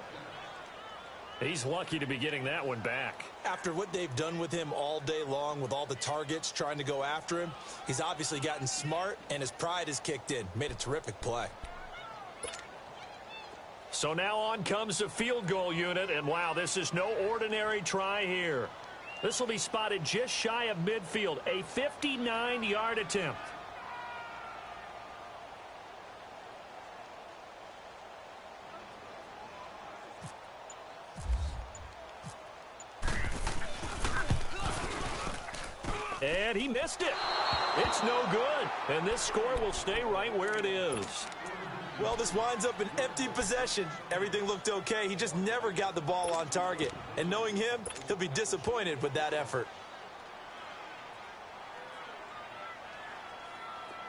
He's lucky to be getting that one back. After what they've done with him all day long with all the targets trying to go after him, he's obviously gotten smart, and his pride has kicked in. Made a terrific play. So now on comes the field goal unit, and wow, this is no ordinary try here. This will be spotted just shy of midfield, a 59-yard attempt. And he missed it. It's no good, and this score will stay right where it is. Well, this winds up an empty possession. Everything looked okay. He just never got the ball on target. And knowing him, he'll be disappointed with that effort.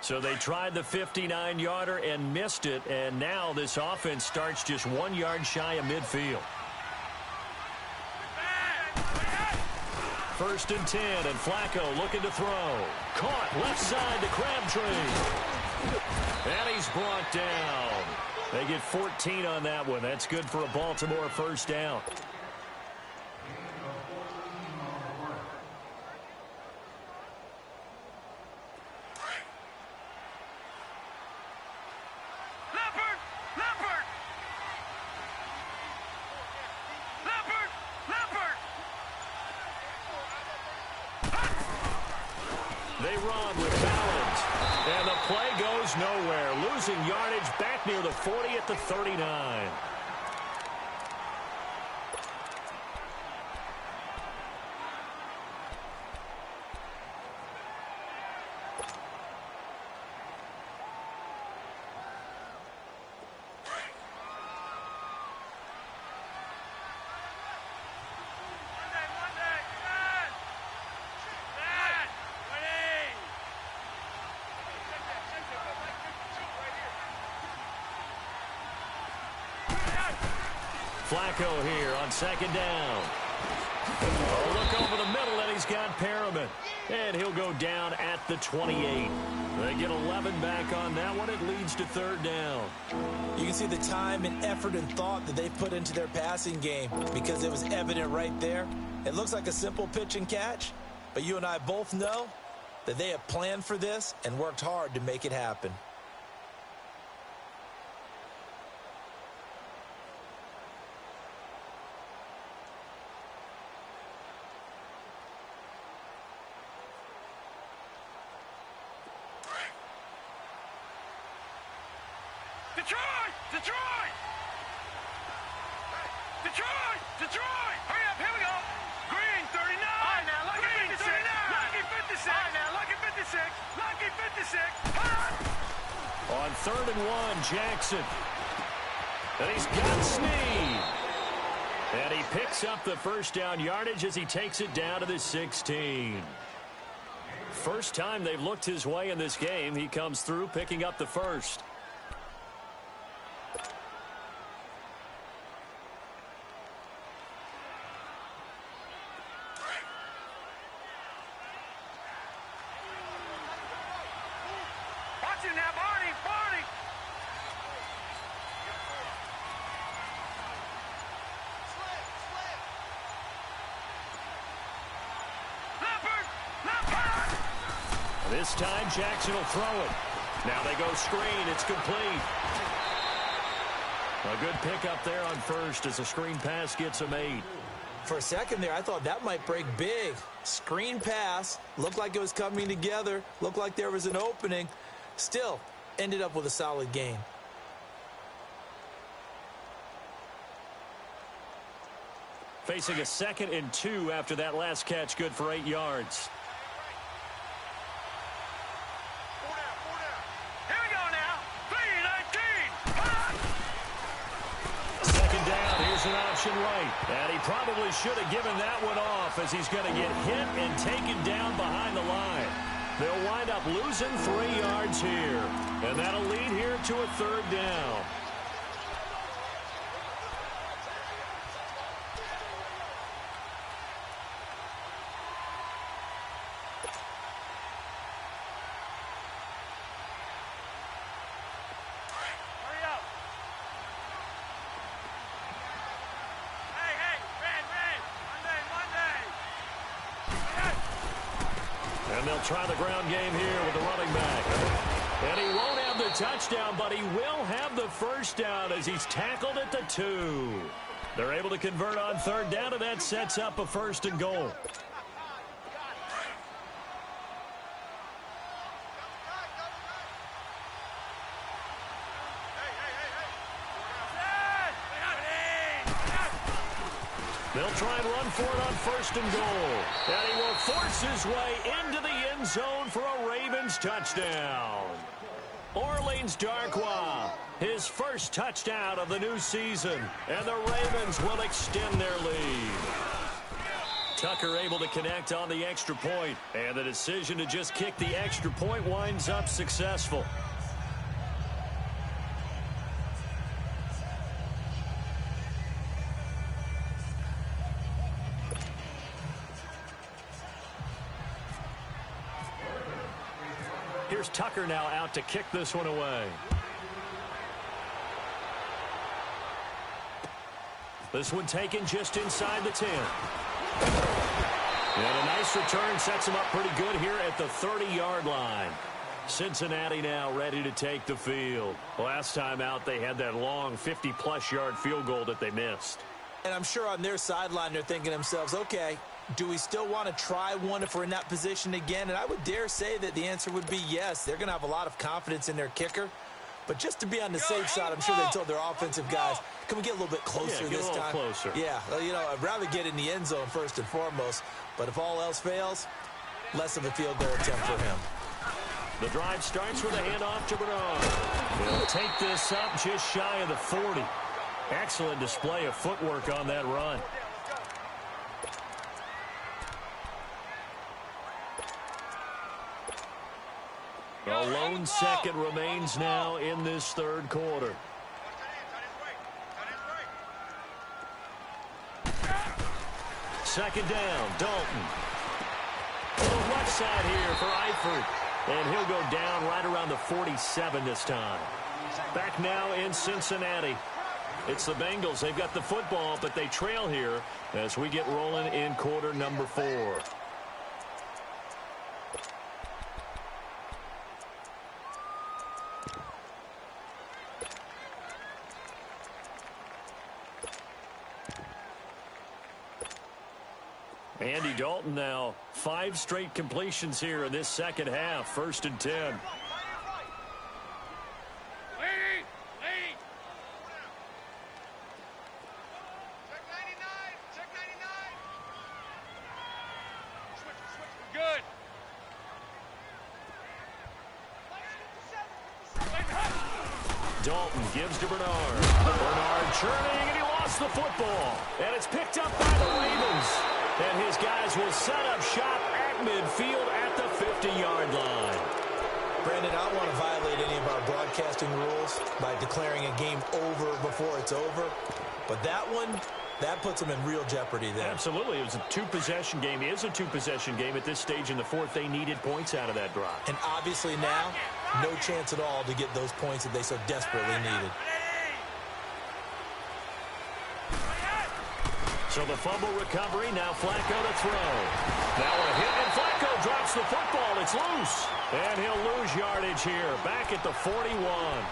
So they tried the 59-yarder and missed it, and now this offense starts just 1 yard shy of midfield. 1st and 10, and Flacco looking to throw. Caught left side to Crabtree. And he's brought down. They get 14 on that one. That's good for a Baltimore 1st down. They run with balance. And the play goes nowhere. Losing yardage back near the 40 at the 39. Flacco here on 2nd down. Oh, look over the middle, and he's got Perriman. And he'll go down at the 28. They get 11 back on that one. It leads to 3rd down. You can see the time and effort and thought that they've put into their passing game because it was evident right there. It looks like a simple pitch and catch, but you and I both know that they have planned for this and worked hard to make it happen. Detroit! Detroit! Detroit! Detroit! Hurry up, here we go! Green, 39! All right, now, Lucky Green, 56! 39. Lucky 56! All right, now, Lucky 56! Lucky 56! Hot! On 3rd and 1, Jackson. And he's got Snead. And he picks up the first down yardage as he takes it down to the 16. First time they've looked his way in this game. He comes through picking up the first. Watch it now, Barney! Barney! Leopard! Leopard! This time Jackson will throw it. Now they go screen. It's complete. A good pickup there on first as a screen pass gets him 8. For a second there, I thought that might break big. Screen pass. Looked like it was coming together. Looked like there was an opening. Still, ended up with a solid gain. Facing a 2nd and 2 after that last catch, good for 8 yards. Here we go now! 3-19! Second down, here's an option right. And he probably should have given that one off as he's going to get hit and taken down behind the line. They'll wind up losing 3 yards here. And that'll lead here to a 3rd down. Hurry up! Hey, Red! Monday! And they'll try the ground game here with the running back. And he won't have the touchdown, but he will have the first down as he's tackled at the 2. They're able to convert on 3rd down, and that sets up a 1st and goal. They'll try and run for it on 1st and goal. And he will force his way into the end zone for a Ravens touchdown. Orleans Darkwa, his first touchdown of the new season. And the Ravens will extend their lead. Tucker able to connect on the extra point. And the decision to just kick the extra point winds up successful. Here's Tucker now out to kick this one away. This one taken just inside the 10. And a nice return sets him up pretty good here at the 30-yard line. Cincinnati now ready to take the field. Last time out, they had that long 50-plus yard field goal that they missed. And I'm sure on their sideline they're thinking to themselves, okay, do we still want to try one if we're in that position again? And I would dare say that the answer would be yes. They're going to have a lot of confidence in their kicker. But just to be on the safe side, I'm sure they told their offensive guys, can we get a little bit closer this time? Yeah, get a little closer. Yeah, you know, I'd rather get in the end zone first and foremost. But if all else fails, less of a field goal attempt for him. The drive starts with a handoff to Bernard. He'll take this up just shy of the 40. Excellent display of footwork on that run. A lone second remains now in this 3rd quarter. Second down, Dalton. To the left side here for Eifert. And he'll go down right around the 47 this time. Back now in Cincinnati. It's the Bengals. They've got the football, but they trail here as we get rolling in quarter number 4. Andy Dalton now 5 straight completions here in this second half. 1st and 10. Good. Dalton gives to Bernard. Bernard churning, and he lost the football. And it's picked up by the Ravens. And his guys will set up shop at midfield at the 50-yard line. Brandon, I don't want to violate any of our broadcasting rules by declaring a game over before it's over. But that one, that puts them in real jeopardy there. Absolutely. It was a two-possession game. It is a two-possession game at this stage in the fourth. They needed points out of that drive. And obviously now, no chance at all to get those points that they so desperately needed. So the fumble recovery, now Flacco to throw. Now a hit, and Flacco drops the football. It's loose. And he'll lose yardage here, back at the 41.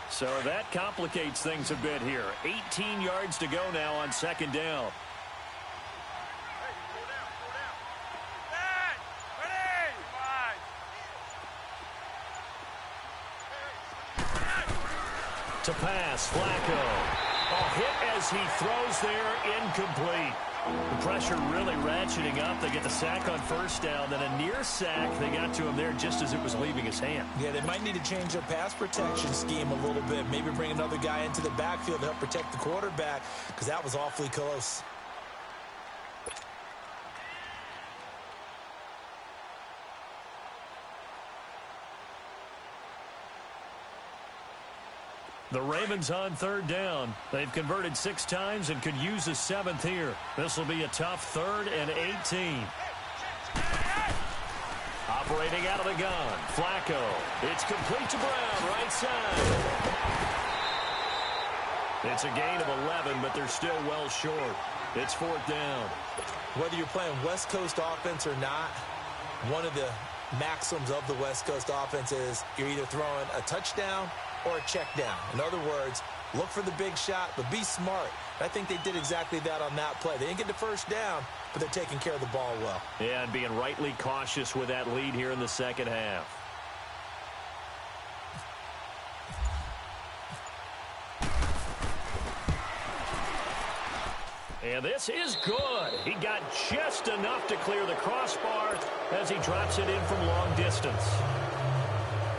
So that complicates things a bit here. 18 yards to go now on second down. To pass, Flacco. A hit as he throws there, incomplete. The pressure really ratcheting up. They get the sack on first down, then a near sack. They got to him there just as it was leaving his hand. Yeah, they might need to change their pass protection scheme a little bit. Maybe bring another guy into the backfield to help protect the quarterback, because that was awfully close. The Ravens on third down. They've converted 6 times and could use a 7th here. This will be a tough 3rd and 18. Operating out of the gun, Flacco. It's complete to Brown, right side. It's a gain of 11, but they're still well short. It's 4th down. Whether you're playing West Coast offense or not, one of the maxims of the West Coast offense is you're either throwing a touchdown or a check down. In other words, look for the big shot, but be smart. I think they did exactly that on that play. They didn't get the first down, but they're taking care of the ball well. Yeah, and being rightly cautious with that lead here in the second half. And this is good. He got just enough to clear the crossbar as he drops it in from long distance.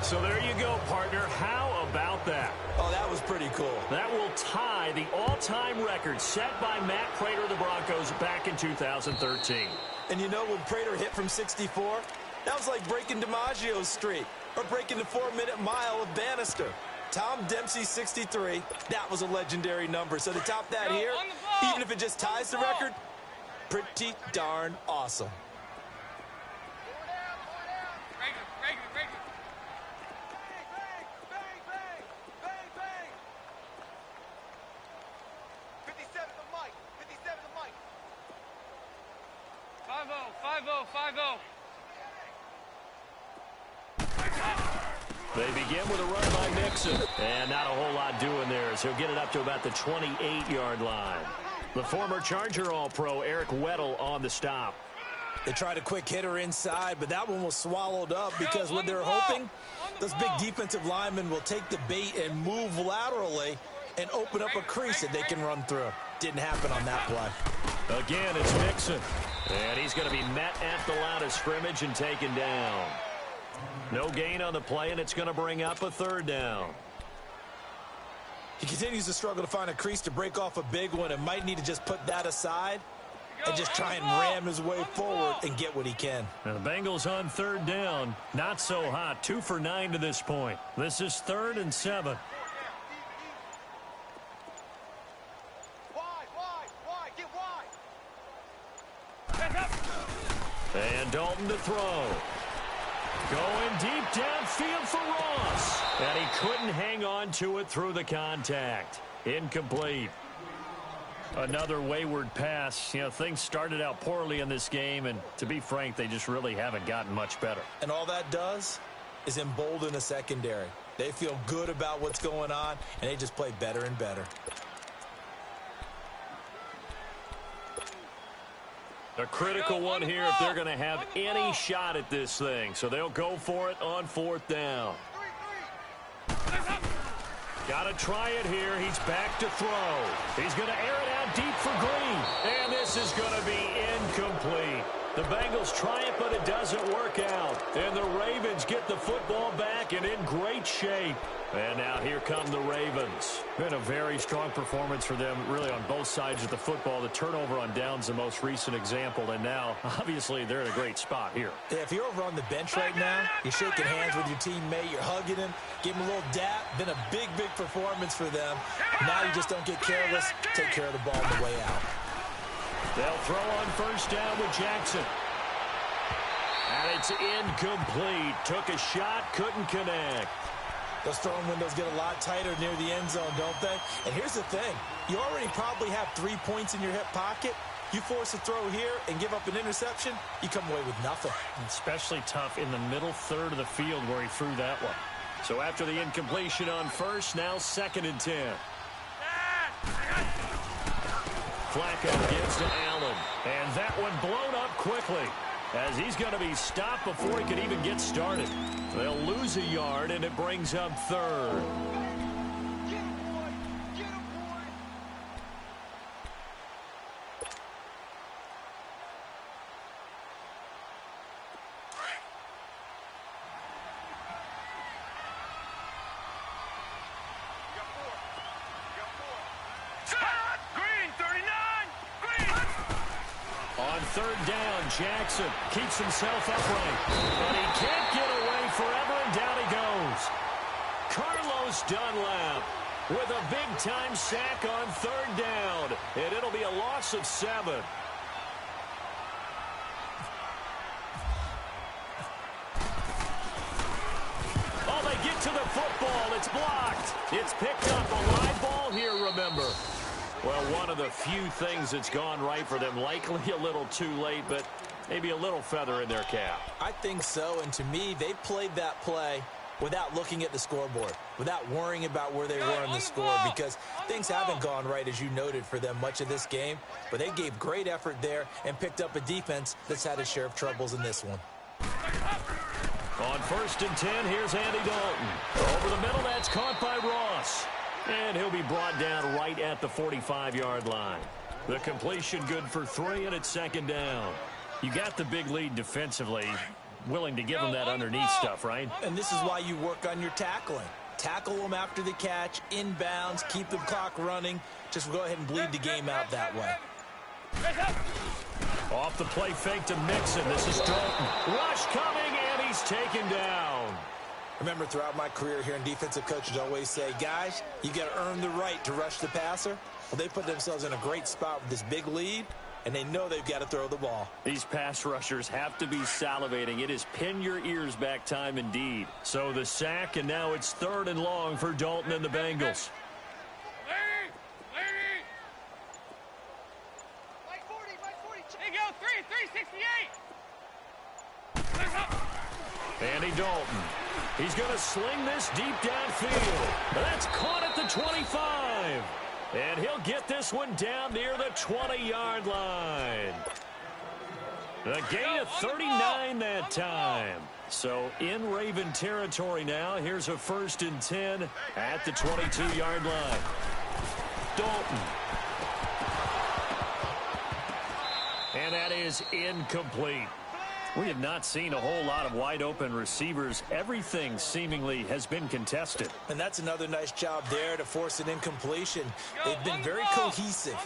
So there you go, partner. How about that? Oh, that was pretty cool. That will tie the all-time record set by Matt Prater of the Broncos back in 2013. And you know, when Prater hit from 64, that was like breaking DiMaggio's streak or breaking the 4-minute mile of Bannister. Tom Dempsey, 63. That was a legendary number. So to top that here, even if it just ties the record, pretty darn awesome. They begin with a run by Nixon. And not a whole lot doing there as he'll get it up to about the 28-yard line. The former Charger All-Pro Eric Weddle on the stop. They tried a quick hitter inside, but that one was swallowed up because what they're hoping, those big defensive linemen will take the bait and move laterally and open up a crease that they can run through. Didn't happen on that play. Again, it's Nixon. And he's going to be met at the line of scrimmage and taken down. No gain on the play, and it's going to bring up a 3rd down. He continues to struggle to find a crease to break off a big one and might need to just put that aside and just try and ram his way forward and get what he can. Now the Bengals on 3rd down. Not so hot. 2 for 9 to this point. This is 3rd and 7. And Dalton to throw. Going deep downfield for Ross. And he couldn't hang on to it through the contact. Incomplete. Another wayward pass. You know, things started out poorly in this game, and to be frank, they just really haven't gotten much better. And all that does is embolden the secondary. They feel good about what's going on, and they just play better and better. A critical one here if they're going to have any shot at this thing. So they'll go for it on 4th down. Got to try it here. He's back to throw. He's going to air it out deep for Green. And this is going to be incomplete. The Bengals try it, but it doesn't work out. And the Ravens get the football back and in great shape. And now here come the Ravens. Been a very strong performance for them, really, on both sides of the football. The turnover on downs, the most recent example. And now, obviously, they're in a great spot here. Yeah, if you're over on the bench right now, you're shaking hands with your teammate, you're hugging him, give him a little dap. Been a big, big performance for them. Now you just don't get careless. Take care of the ball on the way out. They'll throw on first down with Jackson. And it's incomplete. Took a shot, couldn't connect. Those throwing windows get a lot tighter near the end zone, don't they? And here's the thing. You already probably have 3 points in your hip pocket. You force a throw here and give up an interception, you come away with nothing. Especially tough in the middle third of the field where he threw that one. So after the incompletion on first, now 2nd and 10. Flacco gives to Allen. And that one blown up quickly, as he's going to be stopped before he can even get started. They'll lose a yard, and it brings up 3rd. On 3rd down, Jackson keeps himself upright, but he can't get away forever, and down he goes. Carlos Dunlap with a big-time sack on 3rd down, and it'll be a loss of 7. Oh, they get to the football. It's blocked. It's picked up. A live ball here, remember. Well, one of the few things that's gone right for them. Likely a little too late, but maybe a little feather in their cap. I think so, and to me, they played that play without looking at the scoreboard, without worrying about where they were on the score, because things haven't gone right, as you noted, for them much of this game. But they gave great effort there and picked up a defense that's had a share of troubles in this one. On 1st and 10, here's Andy Dalton. Over the middle, that's caught by Ross. And he'll be brought down right at the 45-yard line. The completion good for 3, and it's 2nd down. You got the big lead defensively. Willing to give them that underneath stuff, right? And this is why you work on your tackling. Tackle them after the catch, inbounds, keep the clock running. Just go ahead and bleed the game out that way. Off the play fake to Mixon. This is Dalton. Rush coming, and he's taken down. Remember, throughout my career here in defensive coaches always say, guys, you got to earn the right to rush the passer. Well, they put themselves in a great spot with this big lead, and they know they've got to throw the ball. These pass rushers have to be salivating. It is pin your ears back time indeed. So the sack, and now it's 3rd and long for Dalton and the Bengals. Mike 40. There you go, 368. Andy Dalton. He's going to sling this deep downfield. That's caught at the 25. And he'll get this one down near the 20-yard line. A gain of 39 that time. So in Raven territory now. Here's a 1st and 10 at the 22-yard line. Dalton. And that is incomplete. We have not seen a whole lot of wide-open receivers. Everything seemingly has been contested. And that's another nice job there to force an incompletion. They've been very cohesive,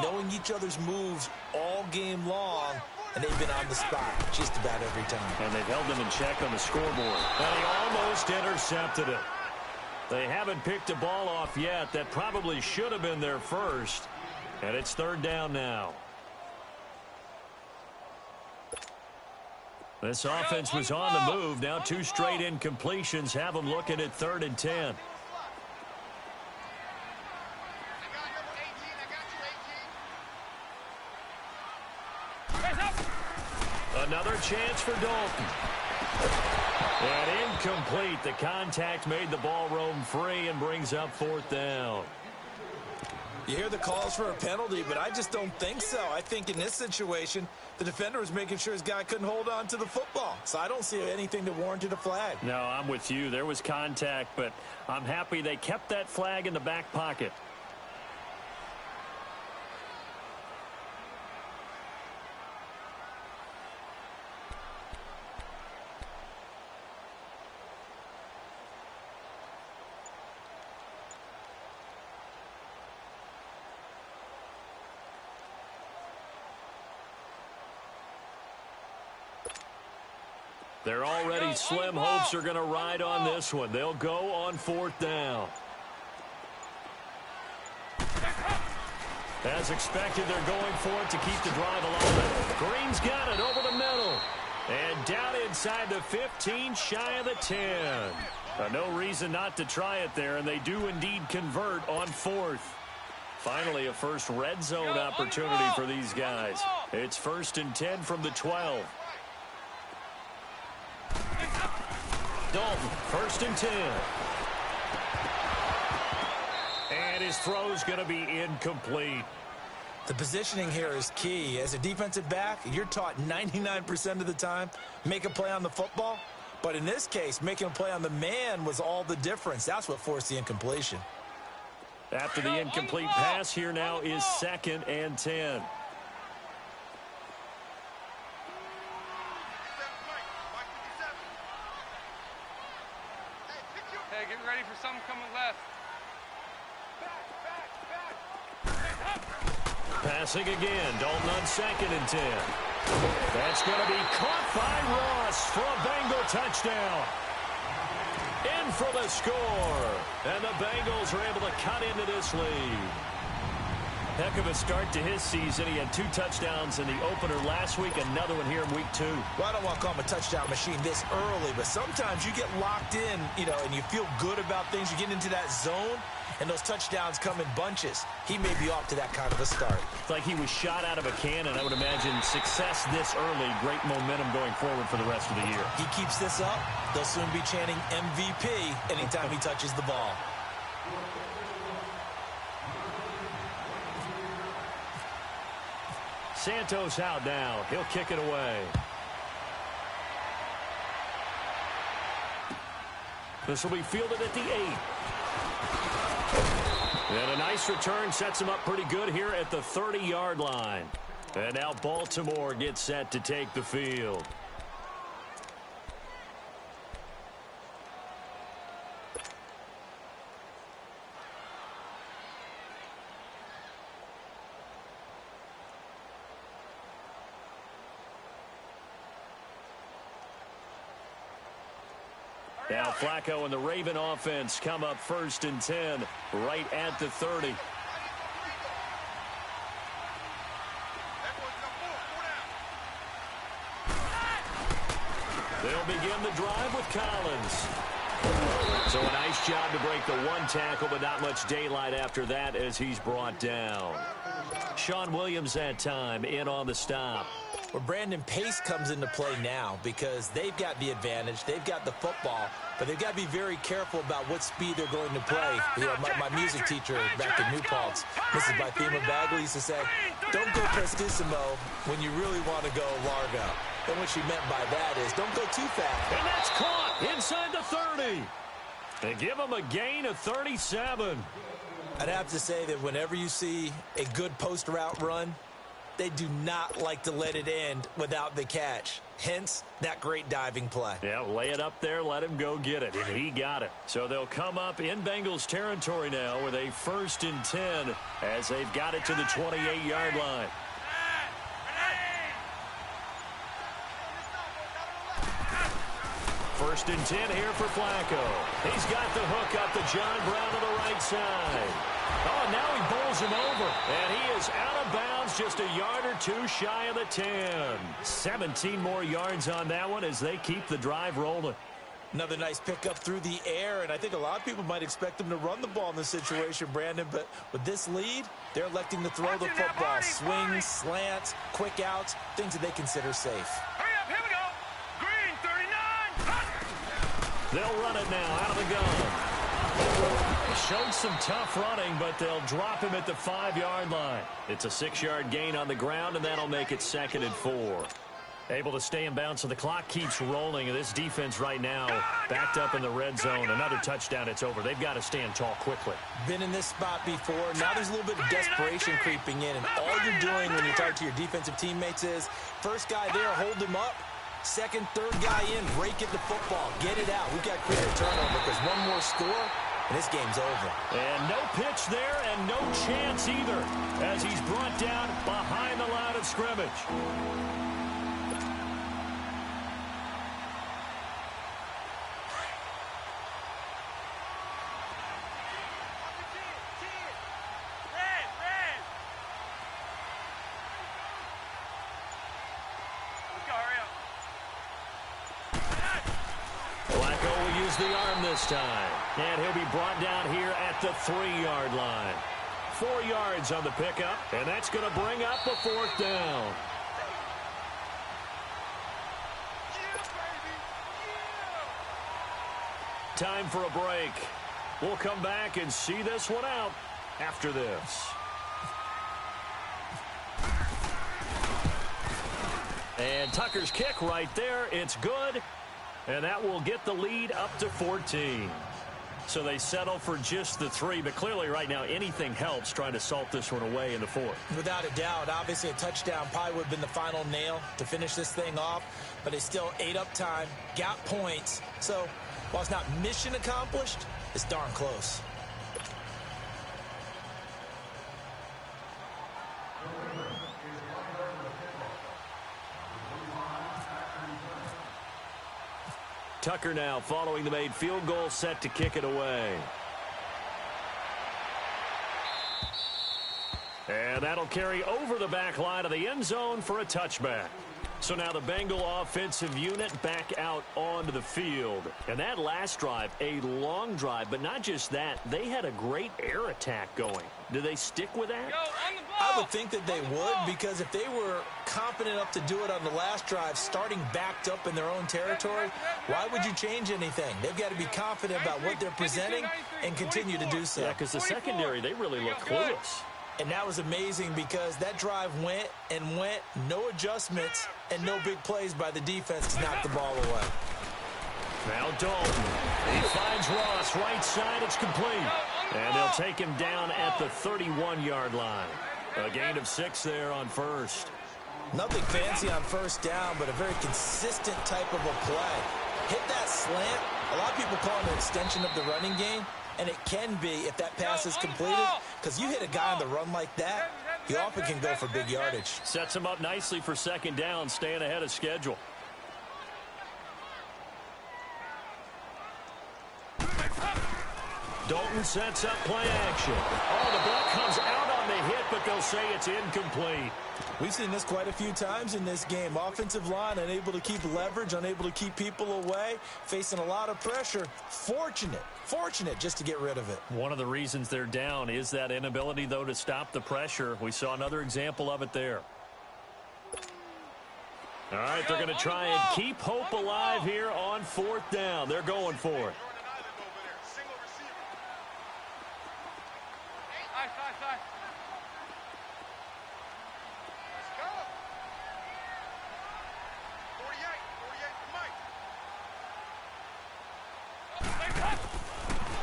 knowing each other's moves all game long, and they've been on the spot just about every time. And they've held them in check on the scoreboard. And he almost intercepted it. They haven't picked a ball off yet. That probably should have been their first. And it's 3rd down now. This offense was on the move. Now 2 straight incompletions have them looking at 3rd and 10. Another chance for Dalton. And incomplete. The contact made the ball roam free and brings up 4th down. You hear the calls for a penalty, but I just don't think so. I think in this situation, the defender was making sure his guy couldn't hold on to the football. So I don't see anything that warranted a flag. No, I'm with you. There was contact, but I'm happy they kept that flag in the back pocket. They're already slim hopes are going to ride on this one. They'll go on 4th down. As expected, they're going for it to keep the drive alive. Green's got it over the middle. And down inside the 15, shy of the 10. No reason not to try it there, and they do indeed convert on 4th. Finally, a first red zone opportunity for these guys. It's 1st and 10 from the 12. Dalton, 1st and 10. And his throw's going to be incomplete. The positioning here is key. As a defensive back, you're taught 99% of the time, make a play on the football. But in this case, making a play on the man was all the difference. That's what forced the incompletion. After the incomplete pass, here now is 2nd and 10. Hey, get ready for something coming left. Passing again. Dalton on 2nd and 10. That's going to be caught by Ross for a Bengal touchdown. In for the score. And the Bengals are able to cut into this lead. Heck of a start to his season. He had 2 touchdowns in the opener last week, another one here in week 2. Well, I don't want to call him a touchdown machine this early, but sometimes you get locked in, and you feel good about things. You get into that zone, and those touchdowns come in bunches. He may be off to that kind of a start. It's like he was shot out of a cannon. I would imagine success this early, great momentum going forward for the rest of the year. He keeps this up, they'll soon be chanting MVP anytime he touches the ball. Santos out now. He'll kick it away. This will be fielded at the 8. And a nice return sets him up pretty good here at the 30-yard line. And now Baltimore gets set to take the field. Now Flacco and the Raven offense come up 1st and 10 right at the 30. They'll begin the drive with Collins. So a nice job to break the 1 tackle, but not much daylight after that as he's brought down. Sean Williams that time in on the stop. Well, Brandon, pace comes into play now because they've got the advantage. They've got the football, but they've got to be very careful about what speed they're going to play. My music teacher back in New Paltz, Mrs. Bythema Bagley, used to say, don't go prestissimo when you really want to go largo. And what she meant by that is don't go too fast. And that's caught inside the 30. They give him a gain of 37. I'd have to say that whenever you see a good post route run, they do not like to let it end without the catch. Hence, that great diving play. Yeah, lay it up there, let him go get it, and he got it. So they'll come up in Bengals territory now with a 1st and 10 as they've got it to the 28-yard line. First and 10 here for Flacco. He's got the hook up to John Brown to the right side. Oh, and now he bowls him over. And he is out of bounds just a yard or 2 shy of the 10. 17 more yards on that one as they keep the drive rolling. Another nice pickup through the air, and I think a lot of people might expect them to run the ball in this situation, Brandon, but with this lead, they're electing to throw the football. Swings, slants, quick outs, things that they consider safe. Hurry up, here we go. Green, 39. They'll run it now out of the gun. Showed some tough running, but they'll drop him at the 5-yard line. It's a 6-yard gain on the ground, and that'll make it 2nd and 4. Able to stay in bounds, so the clock keeps rolling. And this defense right now backed up in the red zone. Another touchdown, it's over. They've got to stand tall quickly. Been in this spot before. Now there's a little bit of desperation creeping in. And all you're doing when you talk to your defensive teammates is, first guy there, hold him up. Second, third guy in, break it the football. Get it out. We've got to create a turnover because one more score, and this game's over. And no pitch there and no chance either as he's brought down behind the line of scrimmage. The arm this time, and he'll be brought down here at the 3-yard line. 4 yards on the pickup, and that's going to bring up a 4th down. Time for a break. We'll come back and see this one out after this. And Tucker's kick right there. It's good. And that will get the lead up to 14. So they settle for just the 3, but clearly right now anything helps trying to salt this one away in the 4th. Without a doubt, obviously a touchdown probably would have been the final nail to finish this thing off, but they still ate up time, got points. So while it's not mission accomplished, it's darn close. Tucker now following the made field goal, set to kick it away. And that'll carry over the back line of the end zone for a touchback. So now the Bengal offensive unit back out onto the field. And that last drive, a long drive, but not just that, they had a great air attack going. Do they stick with that? I would think that they would, because if they were confident enough to do it on the last drive, starting backed up in their own territory, why would you change anything? They've got to be confident about what they're presenting and continue to do so. Yeah, because the secondary, they really look clueless. And that was amazing because that drive went and went, no adjustments, and no big plays by the defense to knock the ball away. Now Dalton. He finds Ross right side. It's complete. And they'll take him down at the 31-yard line. A gain of 6 there on first. Nothing fancy on first down, but a very consistent type of a play. Hit that slant. A lot of people call it an extension of the running game. And it can be if that pass is completed, because you hit a guy on the run like that, he often can go for big yardage. Sets him up nicely for second down, staying ahead of schedule. Dalton sets up play action. Oh, the ball comes out on the hit, but they'll say it's incomplete. We've seen this quite a few times in this game. Offensive line unable to keep leverage, unable to keep people away, facing a lot of pressure. Fortunate just to get rid of it. One of the reasons they're down is that inability, though, to stop the pressure. We saw another example of it there. All right, they're going to try and keep hope alive here on 4th down. They're going for it.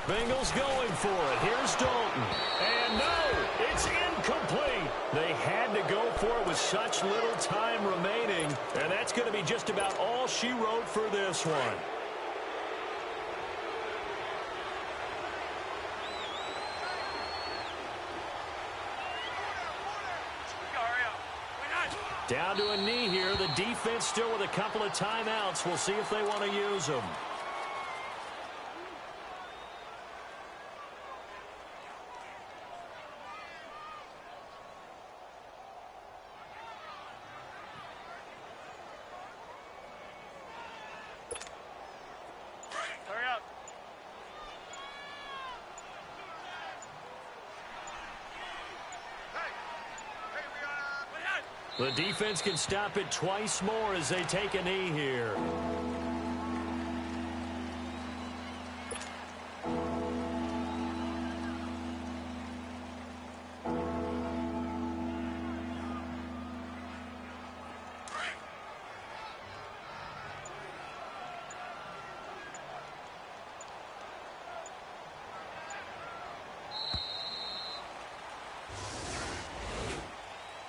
Bengals going for it. Here's Dalton. And no, it's incomplete. They had to go for it with such little time remaining. And that's going to be just about all she wrote for this one. Down to a knee here. The defense still with a couple of timeouts. We'll see if they want to use them. The defense can stop it twice more as they take a knee here.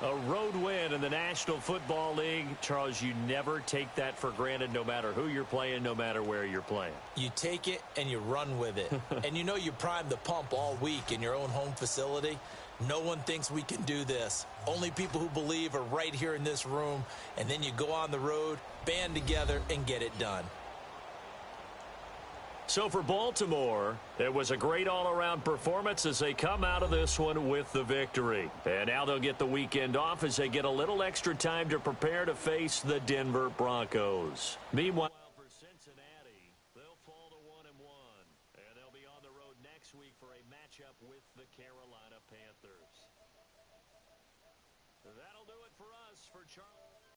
A road win in the National Football League. Charles, you never take that for granted no matter who you're playing, no matter where you're playing. You take it and you run with it. And you know you primed the pump all week in your own home facility. No one thinks we can do this. Only people who believe are right here in this room. And then you go on the road, band together, and get it done. So for Baltimore, it was a great all-around performance as they come out of this one with the victory. And now they'll get the weekend off as they get a little extra time to prepare to face the Denver Broncos. Meanwhile, for Cincinnati, they'll fall to 1-1. And they'll be on the road next week for a matchup with the Carolina Panthers. That'll do it for us. For Charles.